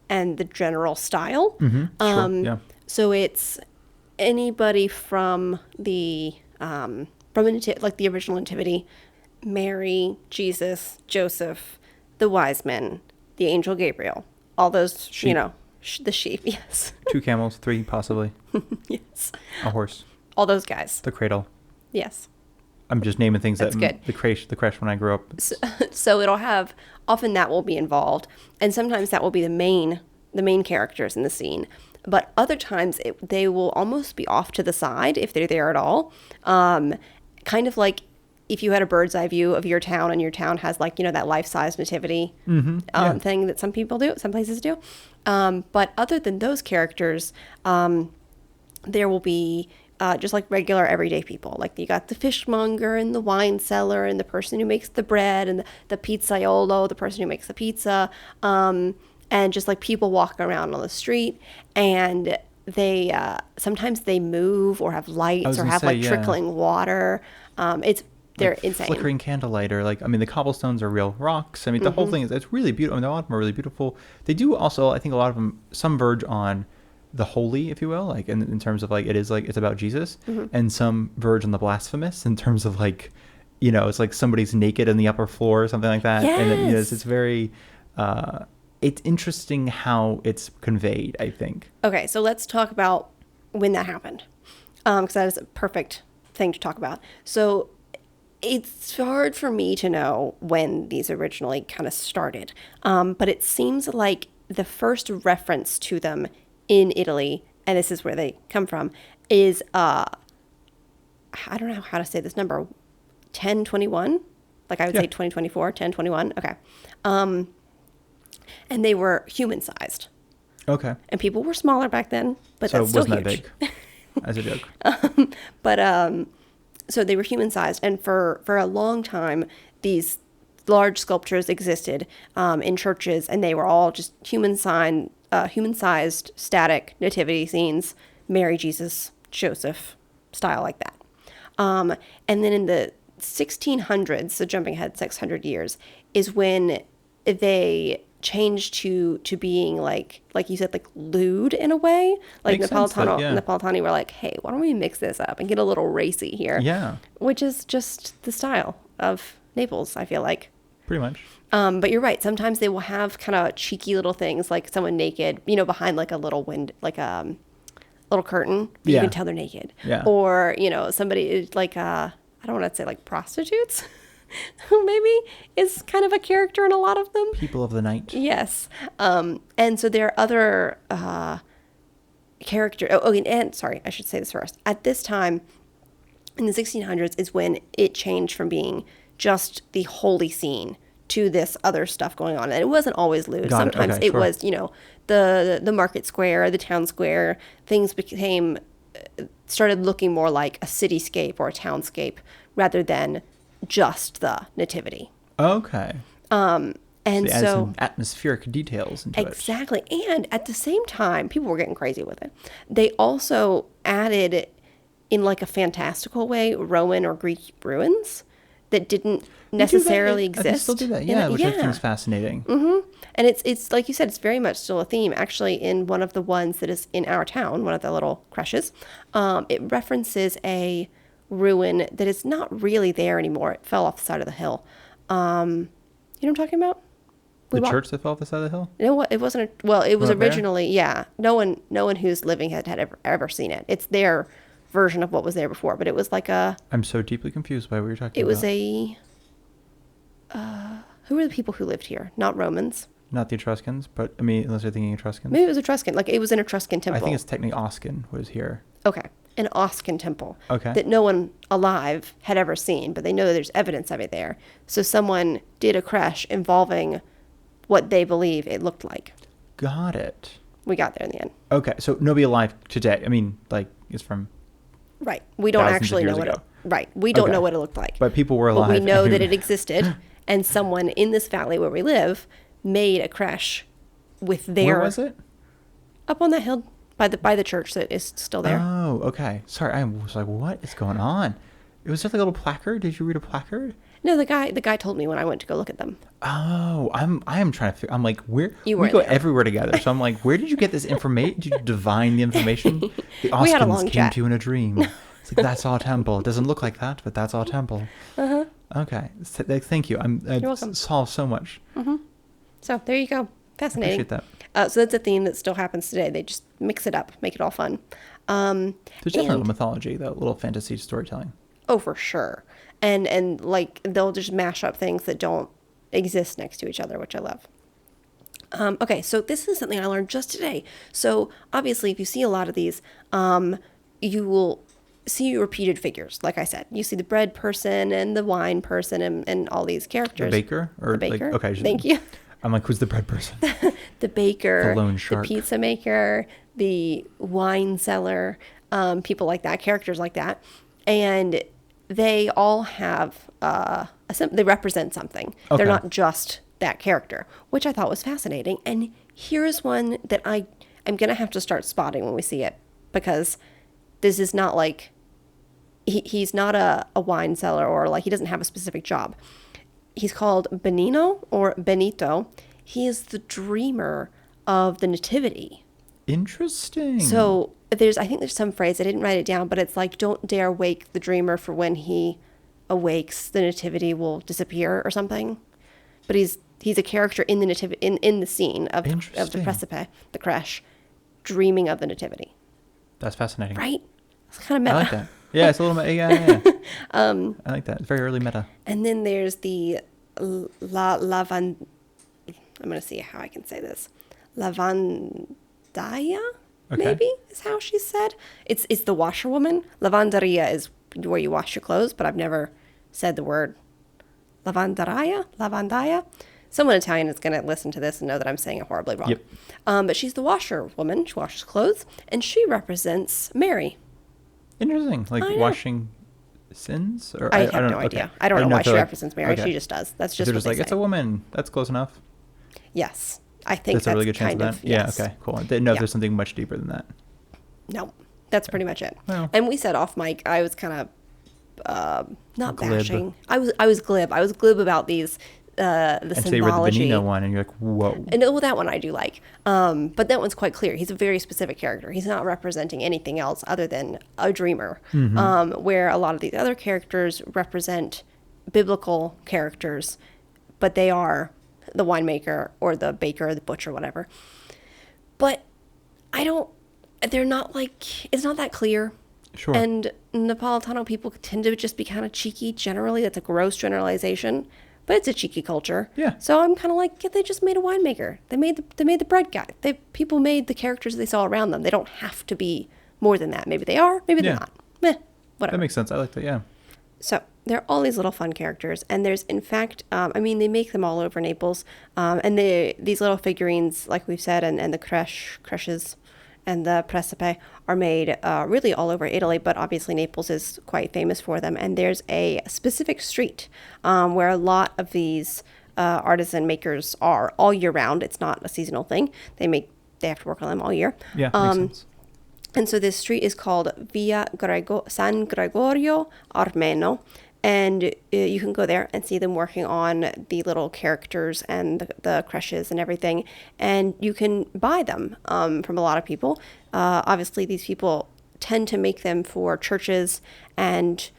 and the general style. Sure. Yeah. So it's anybody from like the original nativity, Mary, Jesus, Joseph, the wise men, the angel Gabriel, all those, Sheep. the sheep, yes. 2 camels, 3 possibly, Yes. a horse, All those guys. the cradle. Yes. I'm just naming things That's good. the crash when I grew up. So it'll have, often that will be involved, and sometimes that will be the main characters in the scene. But other times they will almost be off to the side if they're there at all. Kind of like if you had a bird's eye view of your town and your town has like, that life-size nativity thing that some people do, some places do. But other than those characters, there will be just like regular everyday people. Like you got the fishmonger and the wine seller and the person who makes the bread and the pizzaiolo, the person who makes the pizza. And just like people walking around on the street, and they sometimes they move or have lights or have trickling water. They're insane. Flickering candlelight, or the cobblestones are real rocks. I mean, the whole thing it's really beautiful. I mean, a lot of them are really beautiful. They do also, I think a lot of them, some verge on the holy, if you will, like in terms of like it's about Jesus, and some verge on the blasphemous in terms of like, it's like somebody's naked in the upper floor or something like that. Yes. And then, it's very, it's interesting how it's conveyed, I think. Okay, so let's talk about when that happened, because that is a perfect thing to talk about. So it's hard for me to know when these originally kind of started, but it seems like the first reference to them in Italy, and this is where they come from, is I don't know how to say this number, 1021, like I would say 2024, 1021. Okay. And they were human sized. Okay. And people were smaller back then, but so that's still wasn't huge. that big as a joke. But so they were human sized, and for a long time these large sculptures existed in churches, and they were all just human sized static nativity scenes, Mary, Jesus, Joseph style, like that. And then in the 1600s, so jumping ahead 600 years, is when they changed to being like you said, like lewd in a way. Like Napolitani were like, hey, why don't we mix this up and get a little racy here? Yeah. Which is just the style of Naples, I feel like. Pretty much. But you're right. Sometimes they will have kind of cheeky little things, like someone naked, behind like a little like a little curtain, but you can tell they're naked. Yeah. Or, somebody like, I don't want to say like prostitutes, who maybe is kind of a character in a lot of them. People of the night. Yes. And so there are other characters. And sorry, I should say this first. At this time, in the 1600s, is when it changed from being just the holy scene to this other stuff going on. And it wasn't always lewd. Sometimes it was, the market square, the town square. Things started looking more like a cityscape or a townscape rather than just the nativity. Okay. And so so atmospheric details into exactly. And at the same time, people were getting crazy with it. They also added, in like a fantastical way, Roman or Greek ruins. that didn't They do that. necessarily I think exist. still do that, in yeah, the- which I think is fascinating. And it's like you said, it's very much still a theme. Actually, in one of the ones that is in our town, one of the little creches, it references a ruin that is not really there anymore. It fell off the side of the hill. You know what I'm talking about? The walked- church that fell off the side of the hill? You know what? It wasn't. Well, it was Not there? originally. Yeah. No one who's living had ever seen it. It's their version of what was there before, but it was like a. I'm so deeply confused by what you're talking It about. was a. Who were the people who lived here? Not Romans. Not the Etruscans, but I mean, unless you're thinking Etruscans. Maybe it was Etruscan. Like it was an Etruscan temple. I think it's technically Oscan was here. Okay. An Oscan temple. Okay. That no one alive had ever seen, but they know there's evidence of it there. So someone did a crash involving what they believe it looked like. Got it. We got there in the end. Okay, so nobody alive today. I mean, like, it's from, Right. We don't Thousands of actually know years what ago. Right. We don't Okay. know what it looked like. but people were But alive. we know and that who- it existed, and someone in this valley where we live made a crash with their Where was it? up on that hill by the church that is still there. Oh, okay. Sorry, I was like, what is going on? It was just like a little placard. Did you read a placard? No, the guy told me when I went to go look at them. Oh, I am trying to figure. I'm like, where You we weren't go there. everywhere together. So I'm like, where did you get this information? Did you divine the information? The We had a Oskans long came chat. to you in a dream. It's like, that's our temple. It doesn't look like that, but that's our temple. Okay, thank you. You're welcome. Solved so much. So there you go. Fascinating. Appreciate that. So that's a theme that still happens today. They just mix it up, make it all fun. There's definitely a and- little mythology, though, a little fantasy storytelling. Oh, for sure. And like they'll just mash up things that don't exist next to each other, which I love. Okay, so this is something I learned just today. So obviously, if you see a lot of these, you will see repeated figures. Like I said, you see the bread person and the wine person and all these The characters. baker? Or The baker. Like, okay. Thank you. I'm like, who's the bread person? The baker, The lone shark. pizza maker, the wine seller, people like that, characters like that. And they all have, they represent something. Okay. They're not just that character, which I thought was fascinating. And here's one that I'm going to have to start spotting when we see it, because this is not like, he's not a wine seller, or like he doesn't have a specific job. He's called Benino or Benito. He is the dreamer of the nativity. Interesting. So I think there's some phrase, I didn't write it down, but it's like, don't dare wake the dreamer, for when he awakes, the nativity will disappear or something. But he's a character in the nativity, in the scene of the Interesting. precipice, the crash, dreaming of the nativity. That's fascinating. Right? It's kind of meta. I like that. Yeah, it's a little meta. Yeah. I like that. It's very early meta. And then there's the Lavan. I'm going to see how I can say this. Lavandaya, Okay. maybe is how she said. It's the washerwoman. Lavanderia is where you wash your clothes, but I've never said the word lavandaya. Someone Italian is going to listen to this and know that I'm saying it horribly wrong. Yep. But she's the washerwoman. She washes clothes, and she represents Mary. Interesting. Like I know. washing sins? Or I have don't no okay. idea. I don't know why if she they're represents Mary. okay. She just does. That's just They're what just they like, say. it's a woman. That's close enough. Yes. I think That's a really good chance kind of that. Yeah, yes. okay, cool. I didn't know if Yeah. there's something much deeper than that. No, that's pretty much it. Well. And we said off mic, I was kind of not Glib. bashing. I was glib. I was glib about these the And so you read the symbology. Benino one, and you're like, whoa. And well, that one I do like. But that one's quite clear. He's a very specific character. He's not representing anything else other than a dreamer. Where a lot of these other characters represent biblical characters, but they are the winemaker or the baker or the butcher, whatever. But they're not like, it's not that clear. Sure. And Napolitano people tend to just be kind of cheeky generally. That's a gross generalization, but it's a cheeky culture. Yeah. So I'm kind of like, yeah, they just made a winemaker. They made the bread guy. People made the characters they saw around them. They don't have to be more than that. Maybe they are, maybe they're Yeah. not. Meh, whatever. That makes sense. I like that, yeah. So there are all these little fun characters, and there's, in fact, they make them all over Naples, and these little figurines, like we've said, and the creches and the precipe are made really all over Italy, but obviously Naples is quite famous for them. And there's a specific street where a lot of these artisan makers are all year round. It's not a seasonal thing. They have to work on them all year. Yeah, makes sense. And so this street is called San Gregorio Armeno, And you can go there and see them working on the little characters and the creches and everything. And you can buy them from a lot of people. Obviously, these people tend to make them for churches and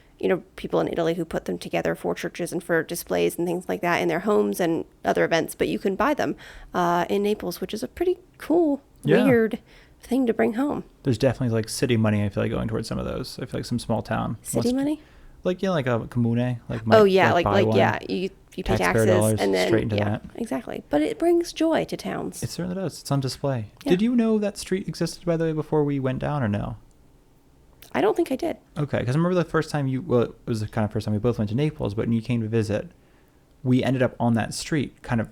people in Italy who put them together for churches and for displays and things like that in their homes and other events. But you can buy them in Naples, which is a pretty cool, weird thing to bring home. There's definitely like city money, I feel like, going towards some of those. I feel like some small town City money? Like like a comune, like you pay taxes dollars and then straight into that. Exactly. But it brings joy to towns. It certainly does. It's on display. Yeah. Did you know that street existed, by the way, before we went down, or no? I don't think I did. Okay, because I remember the first time it was the kind of first time we both went to Naples, but when you came to visit, we ended up on that street, kind of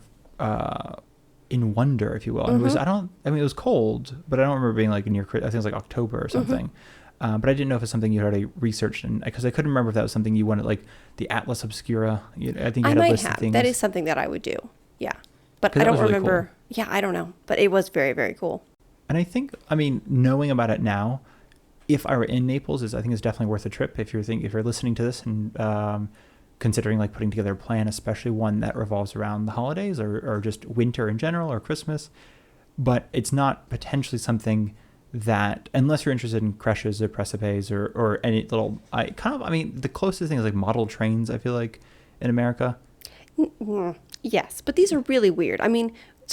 in wonder, if you will. And it was cold, but I don't remember being like near. I think it was like October or something. But I didn't know if it's something you already researched, and because I couldn't remember if that was something you wanted, like the Atlas Obscura. I think you had a list of things. That is something that I would do. Yeah, but 'Cause I that don't was really remember. cool. Yeah, I don't know, but it was very, very cool. And I think, knowing about it now, if I were in Naples, I think it's definitely worth a trip. If you're listening to this and considering like putting together a plan, especially one that revolves around the holidays or just winter in general or Christmas, but it's not potentially something that, unless you're interested in creches or precipes or any little, the closest thing is like model trains, I feel like, in America. Yes, but these are really weird.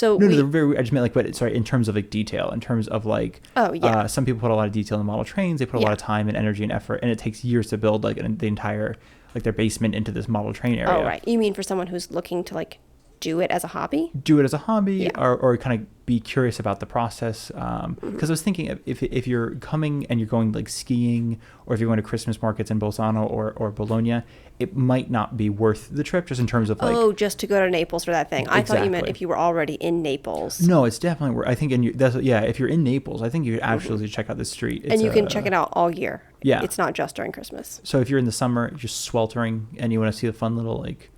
No, they're very. I just meant in terms of like detail, in terms of like. Oh yeah. Some people put a lot of detail in model trains. They put a lot of time and energy and effort, and it takes years to build like the entire like their basement into this model train area. Oh right. You mean for someone who's looking to like do it as a hobby? Do it as a hobby, or kind of be curious about the process. Because I was thinking, if you're coming and you're going like skiing, or if you're going to Christmas markets in Bolzano or Bologna, it might not be worth the trip, just in terms of like. Just to go to Naples for that thing. I thought you meant if you were already in Naples. No, it's definitely worth. I think if you're in Naples, I think you should absolutely check out this street. And you can check it out all year. Yeah, it's not just during Christmas. So if you're in the summer, you're just sweltering, and you want to see the fun little like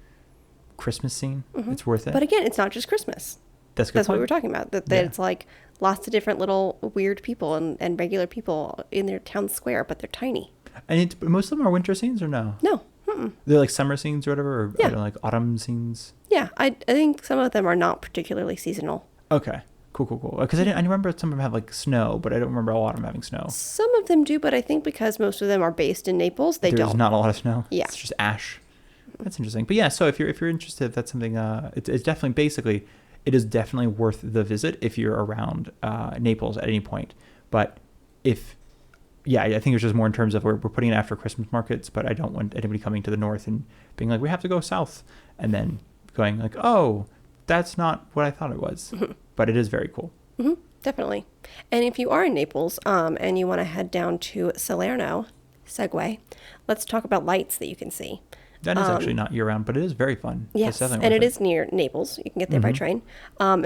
Christmas scene, it's worth it. But again, it's not just Christmas. That's what we were talking about. That it's like lots of different little weird people and regular people in their town square, but they're tiny. And most of them are winter scenes, or no? No. They're like summer scenes or whatever, or like autumn scenes. Yeah, I think some of them are not particularly seasonal. Okay, cool. Because I remember some of them have like snow, but I don't remember a lot of them having snow. Some of them do, but I think because most of them are based in Naples, There's don't. not a lot of snow. Yeah, it's just ash. That's interesting. But yeah, so if you're interested, that's something. It's definitely it is definitely worth the visit if you're around Naples at any point. But I think it's just more in terms of we're putting it after Christmas markets, but I don't want anybody coming to the north and being like, we have to go south, and then going like, oh, that's not what I thought it was. But it is very cool. Definitely. And if you are in Naples and you want to head down to Salerno, segue, let's talk about lights that you can see. That is actually not year round, but it is very fun. Yes, and it is near Naples. You can get there by train. And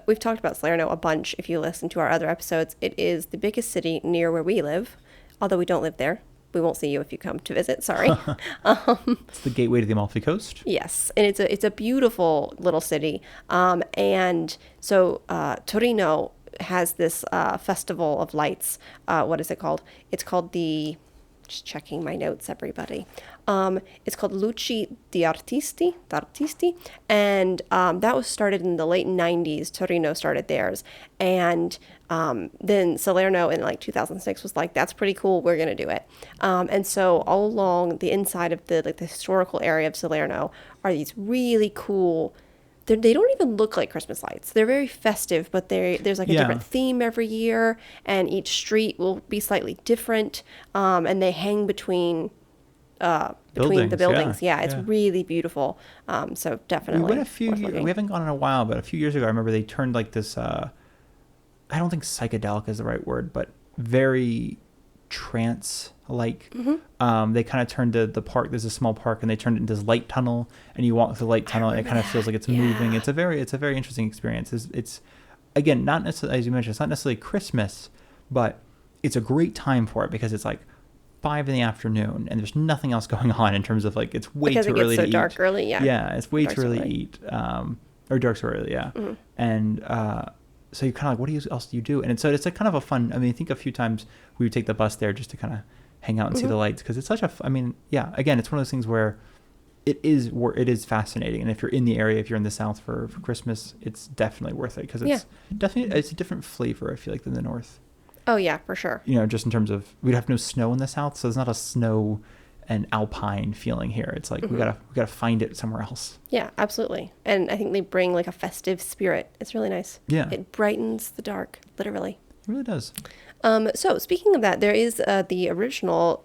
we've talked about Salerno a bunch if you listen to our other episodes. It is the biggest city near where we live, although we don't live there. We won't see you if you come to visit, sorry. It's the gateway to the Amalfi Coast. Yes, and it's a beautiful little city. And so Torino has this festival of lights. What is it called? It's called just checking my notes, everybody. It's called Luci d'Artisti, and that was started in the late 90s. Torino started theirs, and then Salerno in like 2006 was like, that's pretty cool, we're gonna do it. And so all along the inside of the historical area of Salerno are these really cool. They don't even look like Christmas lights. They're very festive, but there's like a different theme every year, and each street will be slightly different. And they hang between the buildings. Yeah, it's really beautiful. So definitely. We went we haven't gone in a while, but a few years ago, I remember they turned like this. I don't think psychedelic is the right word, but very trance-like. They kind of turned the park. There's a small park, and they turned it into this light tunnel. And you walk through the light tunnel, and it kind of feels like it's moving. It's a very interesting experience. It's again, not necessarily, as you mentioned, it's not necessarily Christmas, but it's a great time for it because it's like 5 in the afternoon, and there's nothing else going on in terms of like it's way too early to eat. Because it gets so dark early, yeah. Yeah, it's way too early to eat, or dark so early, yeah. And so you're kind of like, what else do you do? And so it's like kind of a fun. I mean, I think a few times we would take the bus there just to kind of hang out and see the lights, because it's such a I mean, yeah, again, it's one of those things where it is fascinating, and if you're in the area, if you're in the South for Christmas, it's definitely worth it, because it's definitely, it's a different flavor, I feel like, than the North. Oh yeah, for sure. You know, just in terms of, we'd have no snow in the South, so there's not a snow and alpine feeling here. It's like we gotta find it somewhere else. Yeah, absolutely. And I think they bring like a festive spirit. It's really nice. Yeah, It brightens the dark, literally. it really does. So speaking of that, there is the original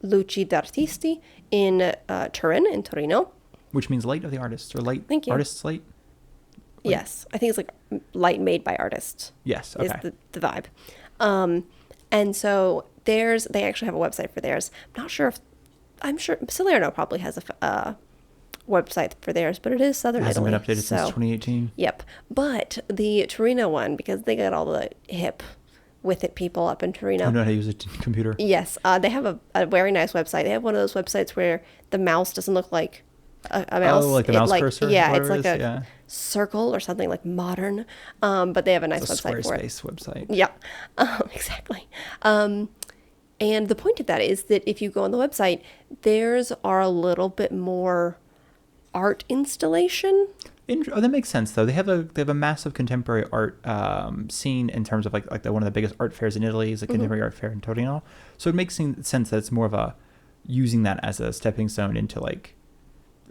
Luci d'Artisti in Turin, in Torino. Which means light of the artists, or light. Thank you. Artists light. Yes, I think it's like light made by artists. Yes. Is Okay. the vibe. And so they actually have a website for theirs. I'm sure Salerno probably has a website for theirs, but it is Southern It hasn't Italy. been updated since 2018. Yep. But the Torino one, because they got all the hip with it people up in Torino. I know how to use a computer. Yes, they have a very nice website. They have one of those websites where the mouse doesn't look like a mouse. Oh, like the mouse cursor? Yeah, it's whatever like it is? a circle or something like modern. But they have a nice It's a website for it. Squarespace website. Yep, exactly. And the point of that is that if you go on the website, theirs are a little bit more art installation. Oh, that makes sense though. They have a massive contemporary art scene, in terms of like one of the biggest art fairs in Italy is the contemporary art fair in Torino. So it makes sense that it's more of a using that as a stepping stone into like,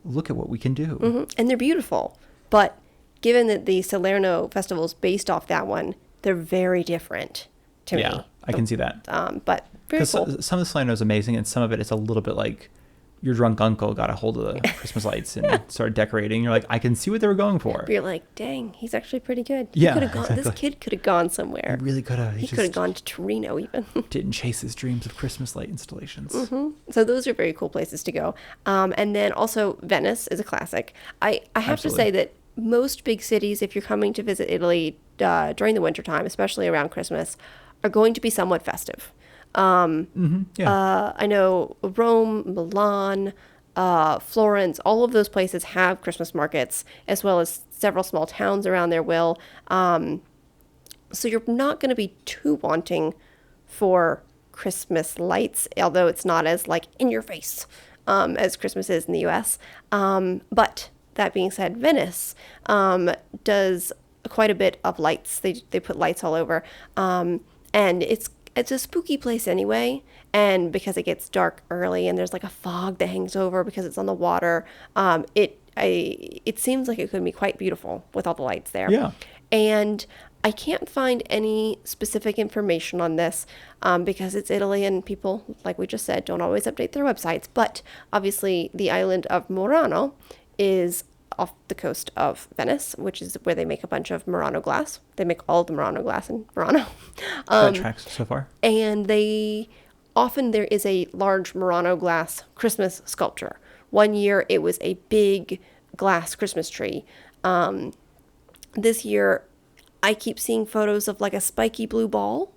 look at what we can do. And they're beautiful. But given that the Salerno festival is based off that one, they're very different to me. Yeah, I can see that. But very Because cool. some of the Salerno is amazing, and some of it is a little bit like your drunk uncle got a hold of the Christmas lights and started decorating. You're like, I can see what they were going for. But you're like, dang, he's actually pretty good. Yeah, This exactly. kid could have gone somewhere. He really could have. He could have gone to Torino even. Didn't chase his dreams of Christmas light installations. So those are very cool places to go. And then also Venice is a classic. I have to say that most big cities, if you're coming to visit Italy during the wintertime, especially around Christmas, are going to be somewhat festive. Yeah. I know Rome, Milan, Florence, all of those places have Christmas markets, as well as several small towns around there will. So you're not going to be too wanting for Christmas lights, although it's not as like in your face as Christmas is in the US. But that being said, Venice does quite a bit of lights. They put lights all over. And it's a spooky place anyway, and because it gets dark early and there's like a fog that hangs over because it's on the water, it seems like it could be quite beautiful with all the lights there. Yeah. And I can't find any specific information on this because it's Italy and people, like we just said, don't always update their websites. But obviously the island of Murano is off the coast of Venice, which is where they make a bunch of Murano glass. They make all the Murano glass in Murano. That tracks so far. And there is a large Murano glass Christmas sculpture. One year it was a big glass Christmas tree. This year I keep seeing photos of like a spiky blue ball.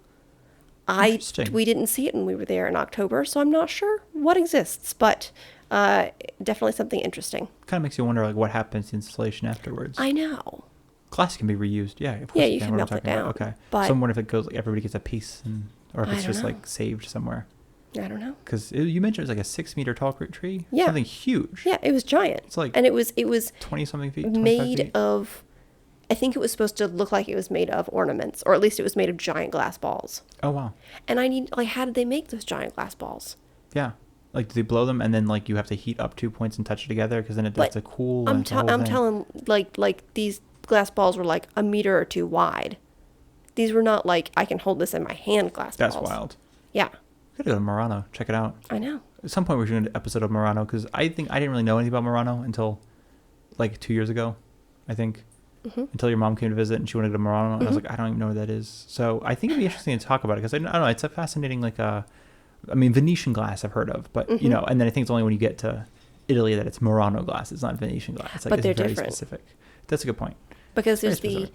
Interesting. We didn't see it when we were there in October, so I'm not sure what exists, but definitely something interesting. Kind of makes you wonder like what happens to the installation afterwards. I know. Glass can be reused. Yeah, of course. Yeah, you can What melt I'm it talking about. down, Okay. but- So I'm wondering if it goes like everybody gets a piece, or if I it's don't just know. like saved somewhere. I don't know. Because you mentioned it was like a 6-meter tall tree. Yeah. Something huge. Yeah, it was giant. It's like and it was 20 something feet. 25 made feet. of. I think it was supposed to look like it was made of ornaments, or at least it was made of giant glass balls. Oh wow. And how did they make those giant glass balls? Yeah. Like, do they blow them and then like you have to heat up 2 points and touch it together because then it does But the cool. I'm and it's a whole thing. telling like these glass balls were like a meter or two wide. These were not like I can hold this in my hand glass That's balls. wild. Yeah, Gotta go to Murano. Check it out. I know. At some point we're doing an episode of Murano because I think I didn't really know anything about Murano until like 2 years ago, I think. Until your mom came to visit and she wanted to go to Murano, and I was like, I don't even know where that is. So I think it'd be interesting to talk about it because I don't know. It's a fascinating Venetian glass I've heard of, but and then I think it's only when you get to Italy that it's Murano glass. It's not Venetian glass. But it's they're very different. specific. That's a good point. Because Very there's specific.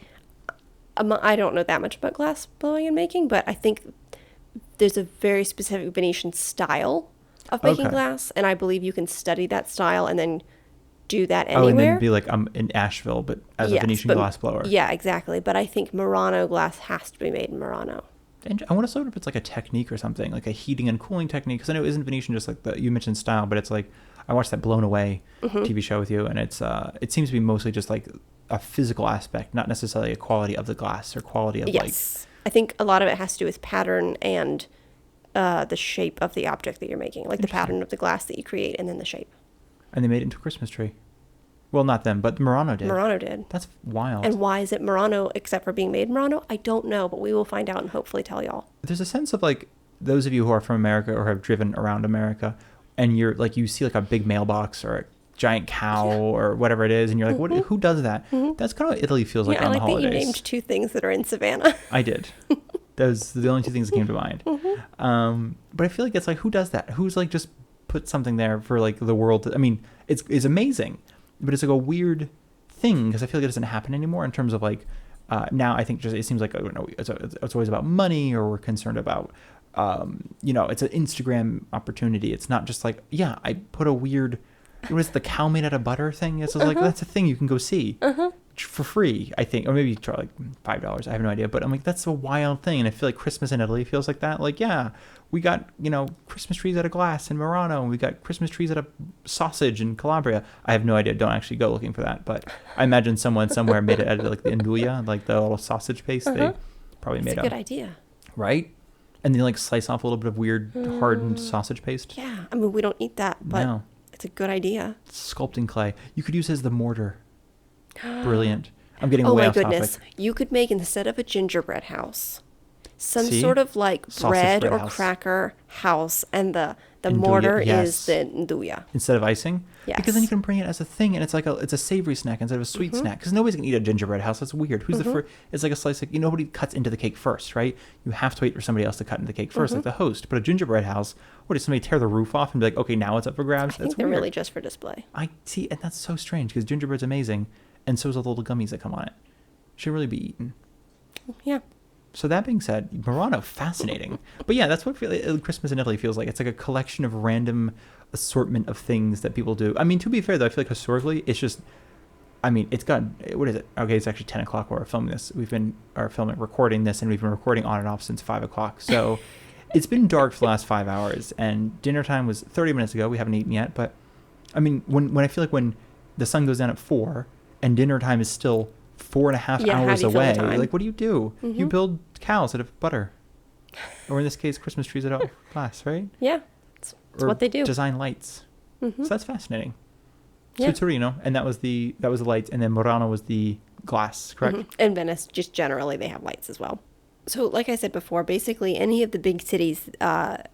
I don't know that much about glass blowing and making, but I think there's a very specific Venetian style of making Okay. glass, and I believe you can study that style and then do that Oh, and anywhere. then be like, I'm in Asheville, but as a Yes, Venetian but- glass blower. Yeah, exactly. But I think Murano glass has to be made in Murano. And I want to know if it's like a technique or something, like a heating and cooling technique. Because I know isn't Venetian just like you mentioned style, but it's like I watched that Blown Away TV show with you, and it seems to be mostly just like a physical aspect, not necessarily a quality of the glass or quality of Yes. I think a lot of it has to do with pattern and the shape of the object that you're making, like the pattern of the glass that you create and then the shape. And they made it into a Christmas tree. Well, not them, but Murano did. Murano did. That's wild. And why is it Murano except for being made Murano? I don't know, but we will find out and hopefully tell y'all. There's a sense of like those of you who are from America or have driven around America, and you're like you see like a big mailbox or a giant cow or whatever it is, and you're like, what? Who does that? That's kind of what Italy feels like on the holidays. I like that you named two things that are in Savannah. I did. Those are the only two things that came to mind. But I feel like it's like, who does that? Who's like just put something there for like the world to, I mean, it's amazing, but it's like a weird thing because I feel like it doesn't happen anymore in terms of like now I think just it seems like I don't know, it's always about money, or we're concerned about it's an Instagram opportunity. It's not just like, yeah, I put a weird, what is it, the cow made out of butter thing? It's just like, that's a thing you can go see for free, I think, or maybe try like $5. I have no idea, but I'm like, that's a wild thing. And I feel like Christmas in Italy feels like that. Like, yeah, we got, Christmas trees out of glass in Murano, and we got Christmas trees out of sausage in Calabria. I have no idea. Don't actually go looking for that, but I imagine someone somewhere made it out of like the Nduja, like the little sausage paste they probably made That's up. a good idea. Right? And then like slice off a little bit of weird hardened sausage paste. Yeah, I mean, we don't eat that, but No. it's a good idea. Sculpting clay. You could use it as the mortar. Brilliant. I'm getting way off topic. Oh my goodness. You could make, instead of a gingerbread house, some See? sort of like Sausage bread bread or house. cracker house, and the Nduja, mortar yes. is the nduja. Instead of icing? Yes. Because then you can bring it as a thing, and it's like it's a savory snack instead of a sweet snack. Because nobody's going to eat a gingerbread house. That's weird. Who's the first? It's like a slice of, nobody cuts into the cake first, right? You have to wait for somebody else to cut into the cake first, like the host. But a gingerbread house, what, does somebody tear the roof off and be like, okay, now it's up for grabs? I think they're really just for display. I see, and that's so strange, because gingerbread's amazing, and so is all the little gummies that come on it. Should really be eaten. Yeah. So that being said, Murano, fascinating. But yeah, that's what Christmas in Italy feels like. It's like a collection of random assortment of things that people do. I mean, to be fair, though, I feel like historically, it's just, I mean, it's got, what is it? Okay, it's actually 10 o'clock while we're filming this. We've been recording this, and we've been recording on and off since 5 o'clock. So it's been dark for the last 5 hours, and dinner time was 30 minutes ago. We haven't eaten yet. But I mean, when I feel like when the sun goes down at 4 and dinner time is still 4.5 hours away, like, what do? You build cows out of butter, or in this case, Christmas trees out of glass, right? Yeah, it's what they do. Design lights. So that's fascinating. Yeah. So Torino, and that was the lights, and then Murano was the glass, correct? In Venice, just generally, they have lights as well. So, like I said before, basically any of the big cities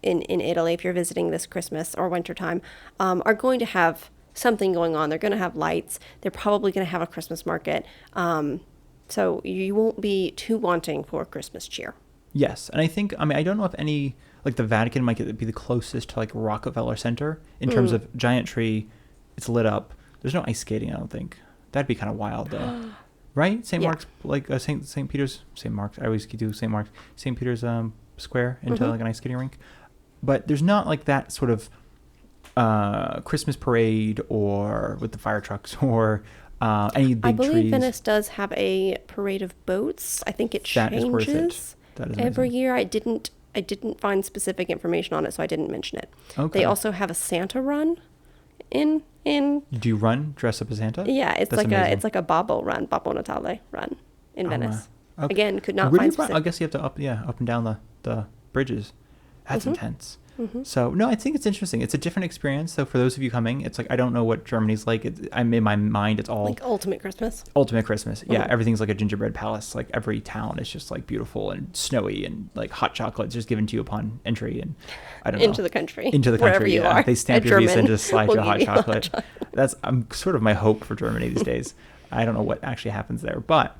in Italy, if you're visiting this Christmas or wintertime, are going to have something going on. They're going to have lights. They're probably going to have a Christmas market. So you won't be too wanting for Christmas cheer. Yes. And I think, I mean, I don't know if any, like the Vatican might be the closest to like Rockefeller Center in terms of giant tree. It's lit up. There's no ice skating, I don't think. That'd be kind of wild though. Right? St. Mark's, like St. Peter's, St. Mark's, I always do St. Mark's, St. Peter's Square into like an ice skating rink. But there's not like that sort of Christmas parade or with the fire trucks or any big trees. I believe Venice does have a parade of boats. I think it changes That is worth it. That is every amazing. year. I didn't find specific information on it, so I didn't mention it. Okay. They also have a Santa run in Do you dress up as Santa? Yeah, it's That's amazing. it's like a Babbo Natale run in Venice. Okay. Again, could not Where do find you run? specific. I guess you have to up and down the bridges. That's intense. So no, I think it's interesting. It's a different experience. So for those of you coming, it's like, I don't know what Germany's like. I'm in my mind, it's all Like ultimate Christmas. ultimate Christmas. Yeah, everything's like a gingerbread palace. Like every town is just like beautiful and snowy, and like hot chocolate just given to you upon entry. And I don't know, Into the country. into the Wherever country. you Yeah, are. they stamp A your visa and German just slide will you a hot give you hot chocolate. That's sort of my hope for Germany these days. I don't know what actually happens there, but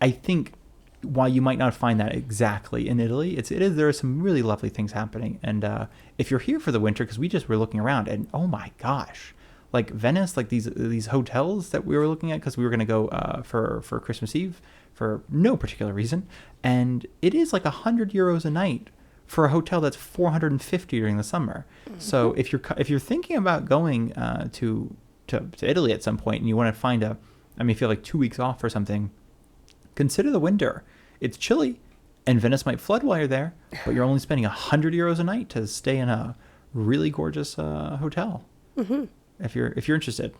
I think while you might not find that exactly in Italy, there are some really lovely things happening. And if you're here for the winter, because we just were looking around, and oh my gosh, like Venice, like these hotels that we were looking at, because we were going to go for Christmas Eve for no particular reason, and it is like €100 a night for a hotel that's 450 during the summer. So if you're thinking about going to Italy at some point, and you want to find if you have like 2 weeks off or something, consider the winter. It's chilly, And Venice might flood while you're there, but you're only spending €100 a night to stay in a really gorgeous hotel. Mm-hmm. If you're interested,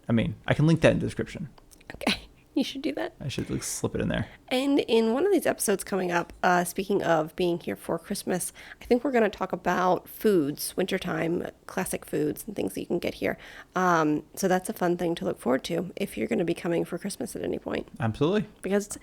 I mean, I can link that in the description. Okay. You should do that. I should like slip it in there. And in one of these episodes coming up, speaking of being here for Christmas, I think we're going to talk about foods, wintertime, classic foods and things that you can get here. So that's a fun thing to look forward to if you're going to be coming for Christmas at any point. Absolutely. Because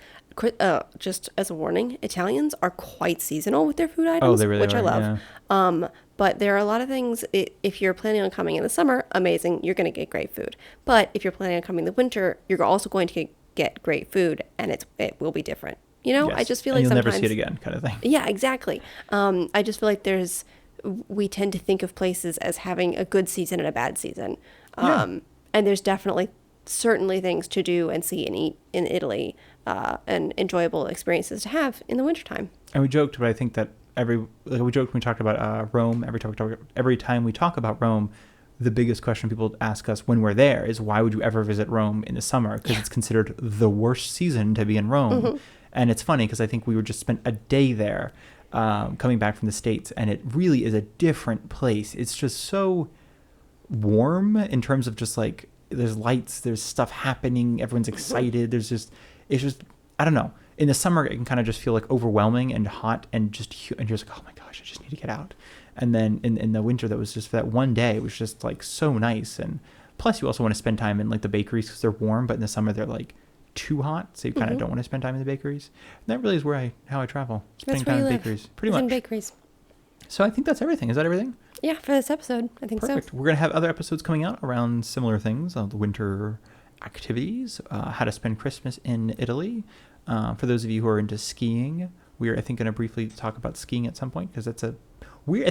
just as a warning, Italians are quite seasonal with their food items, Oh, they really which are, I love. yeah. But there are a lot of things, if you're planning on coming in the summer, amazing, you're going to get great food. But if you're planning on coming in the winter, you're also going to get great food, and it will be different. You know, Yes. I just feel And like you'll sometimes never see it again, kind of thing. Yeah, exactly. I just feel like we tend to think of places as having a good season and a bad season. Yeah. And there's certainly things to do and see and eat in Italy, and enjoyable experiences to have in the wintertime. And we joked, but I think that we joked when we talked about Rome. Every time we talk about Rome, the biggest question people ask us when we're there is, why would you ever visit Rome in the summer? Because it's considered the worst season to be in Rome. Mm-hmm. And it's funny because I think we were just spent a day there, coming back from the States, and it really is a different place. It's just so warm in terms of just like, there's lights, there's stuff happening, everyone's excited. It's just, I don't know. In the summer, it can kind of just feel like overwhelming and hot and you're just like, oh my gosh, I just need to get out. And then in the winter, that was just for that one day, it was just like so nice. And plus you also want to spend time in like the bakeries because they're warm, but in the summer they're like too hot. So you kind of don't want to spend time in the bakeries. And that really is how I travel. Spending time in bakeries, pretty much. In bakeries. So I think that's everything. Is that everything? Yeah, for this episode, I think Perfect. so. We're going to have other episodes coming out around similar things, the winter activities, how to spend Christmas in Italy. For those of you who are into skiing, we're, I think, going to briefly talk about skiing at some point because that's a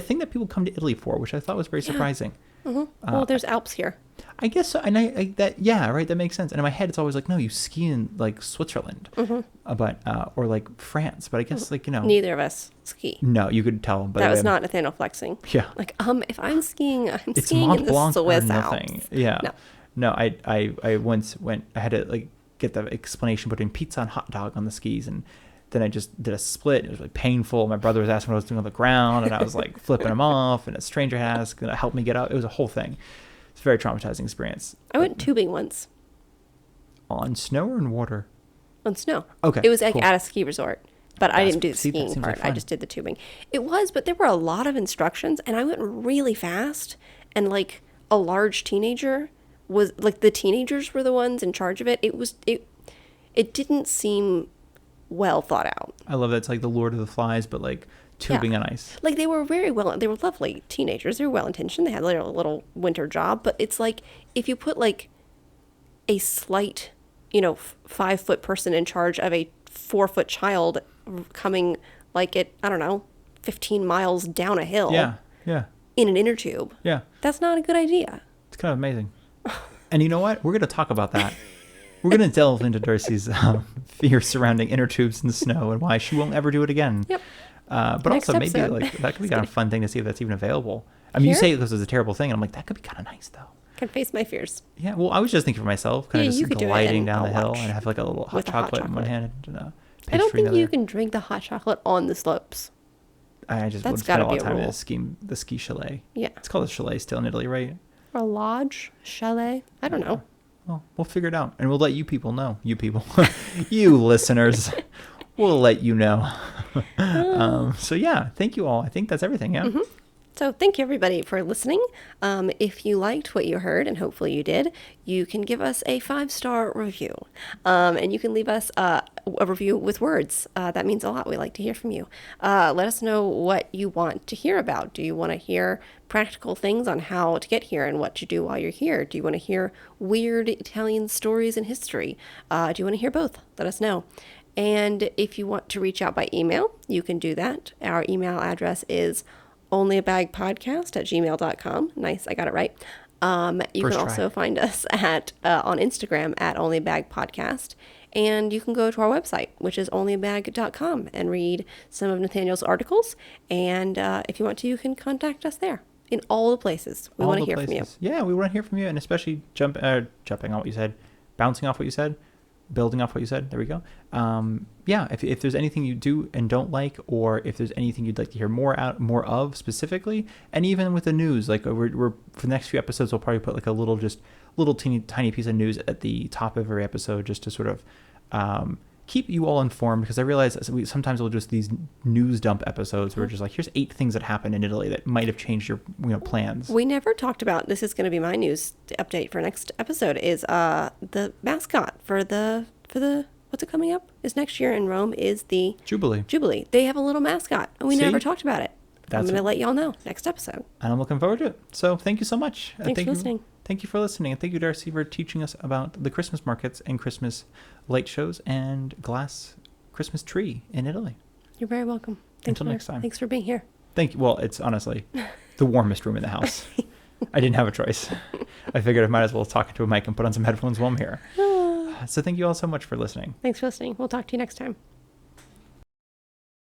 thing that people come to Italy for, which I thought was very surprising. Mm-hmm. Well, there's Alps here. I guess so. And that makes sense. And in my head, it's always like, no, you ski in like Switzerland, or like France. But I guess Neither of us ski. No, you could tell. That was not Nathaniel flexing. Yeah. Like, if I'm skiing, it's skiing Mont in the Blanc Swiss or nothing. Alps. Yeah. No, I once went, I had to like get the explanation between pizza and hot dog on the skis, and then I just did a split. It was really painful. My brother was asking what I was doing on the ground, and I was like flipping him off, and a stranger asked to help me get out. It was a whole thing. It's a very traumatizing experience. I went tubing once. On snow or in water? On snow. Okay. It was like cool. at a ski resort, but I didn't do the skiing part. Like I just did the tubing. It was, but there were a lot of instructions, and I went really fast, and like a large teenager was like, the teenagers were the ones in charge of it. It didn't seem well thought out. I love that. It's like the Lord of the Flies, but like tubing on ice. Like they were they were lovely teenagers. They were well intentioned. They had a little winter job, but it's like if you put like a slight, 5-foot person in charge of a 4-foot child coming like at, I don't know, 15 miles down a hill. Yeah. Yeah. In an inner tube. Yeah. That's not a good idea. It's kind of amazing. And you know what? We're going to talk about that. We're going to delve into Darcy's fear surrounding inner tubes in the snow and why she won't ever do it again. Yep. But Next also maybe episode. like that could be kind of a fun thing to see if that's even available. I mean, you say this is a terrible thing, and I'm like, that could be kind of nice though. Can face my fears. Yeah. Well, I was just thinking for myself, kind of you just could do it gliding and down the I'll hill watch and have like a little hot chocolate in one hand and I don't pastry in think the you other. can drink the hot chocolate on the slopes. I just That's would spend a lot gotta of be a time in rule. the ski chalet. Yeah. It's called a chalet still in Italy, right? Or a lodge, chalet. I don't know. Well, we'll figure it out, and we'll let you people know. You people, you listeners, we'll let you know. So yeah, thank you all. I think that's everything. Yeah. Mm-hmm. So thank you everybody for listening. If you liked what you heard, and hopefully you did, you can give us a 5-star review. And you can leave us a review with words. That means a lot. We like to hear from you. Let us know what you want to hear about. Do you want to hear practical things on how to get here and what to do while you're here? Do you want to hear weird Italian stories and history? Do you want to hear both? Let us know. And if you want to reach out by email, you can do that. Our email address is onlybagpodcast@gmail.com. Nice, I got it right. You can also find us on Instagram at onlybagpodcast. And you can go to our website, which is onlybag.com, and read some of Nathaniel's articles. And if you want to, you can contact us there in all the places. We want to hear from you. Yeah, we want to hear from you. And especially jumping on what you said, bouncing off what you said, building off what you said, there we go. Yeah, if there's anything you do and don't like, or if there's anything you'd like to hear more of specifically, and even with the news, like we're for the next few episodes, we'll probably put like a little tiny piece of news at the top of every episode, just to sort of keep you all informed, because I realize sometimes we'll just these news dump episodes where we're just like, here's 8 things that happened in Italy that might have changed your plans. We never talked about, this is going to be my news update for next episode, is the mascot for the what's it coming up? Is next year in Rome is the Jubilee. They have a little mascot, and we never talked about it. I'm going to let y'all know next episode. And I'm looking forward to it. So thank you so much. Thanks for listening. Thank you for listening. And thank you, Darcy, for teaching us about the Christmas markets and Christmas light shows and glass Christmas tree in Italy. You're very welcome. Until next time. Thanks for being here. Thank you. Well, it's honestly the warmest room in the house. I didn't have a choice. I figured I might as well talk into a mic and put on some headphones while I'm here. So thank you all so much for listening. Thanks for listening. We'll talk to you next time.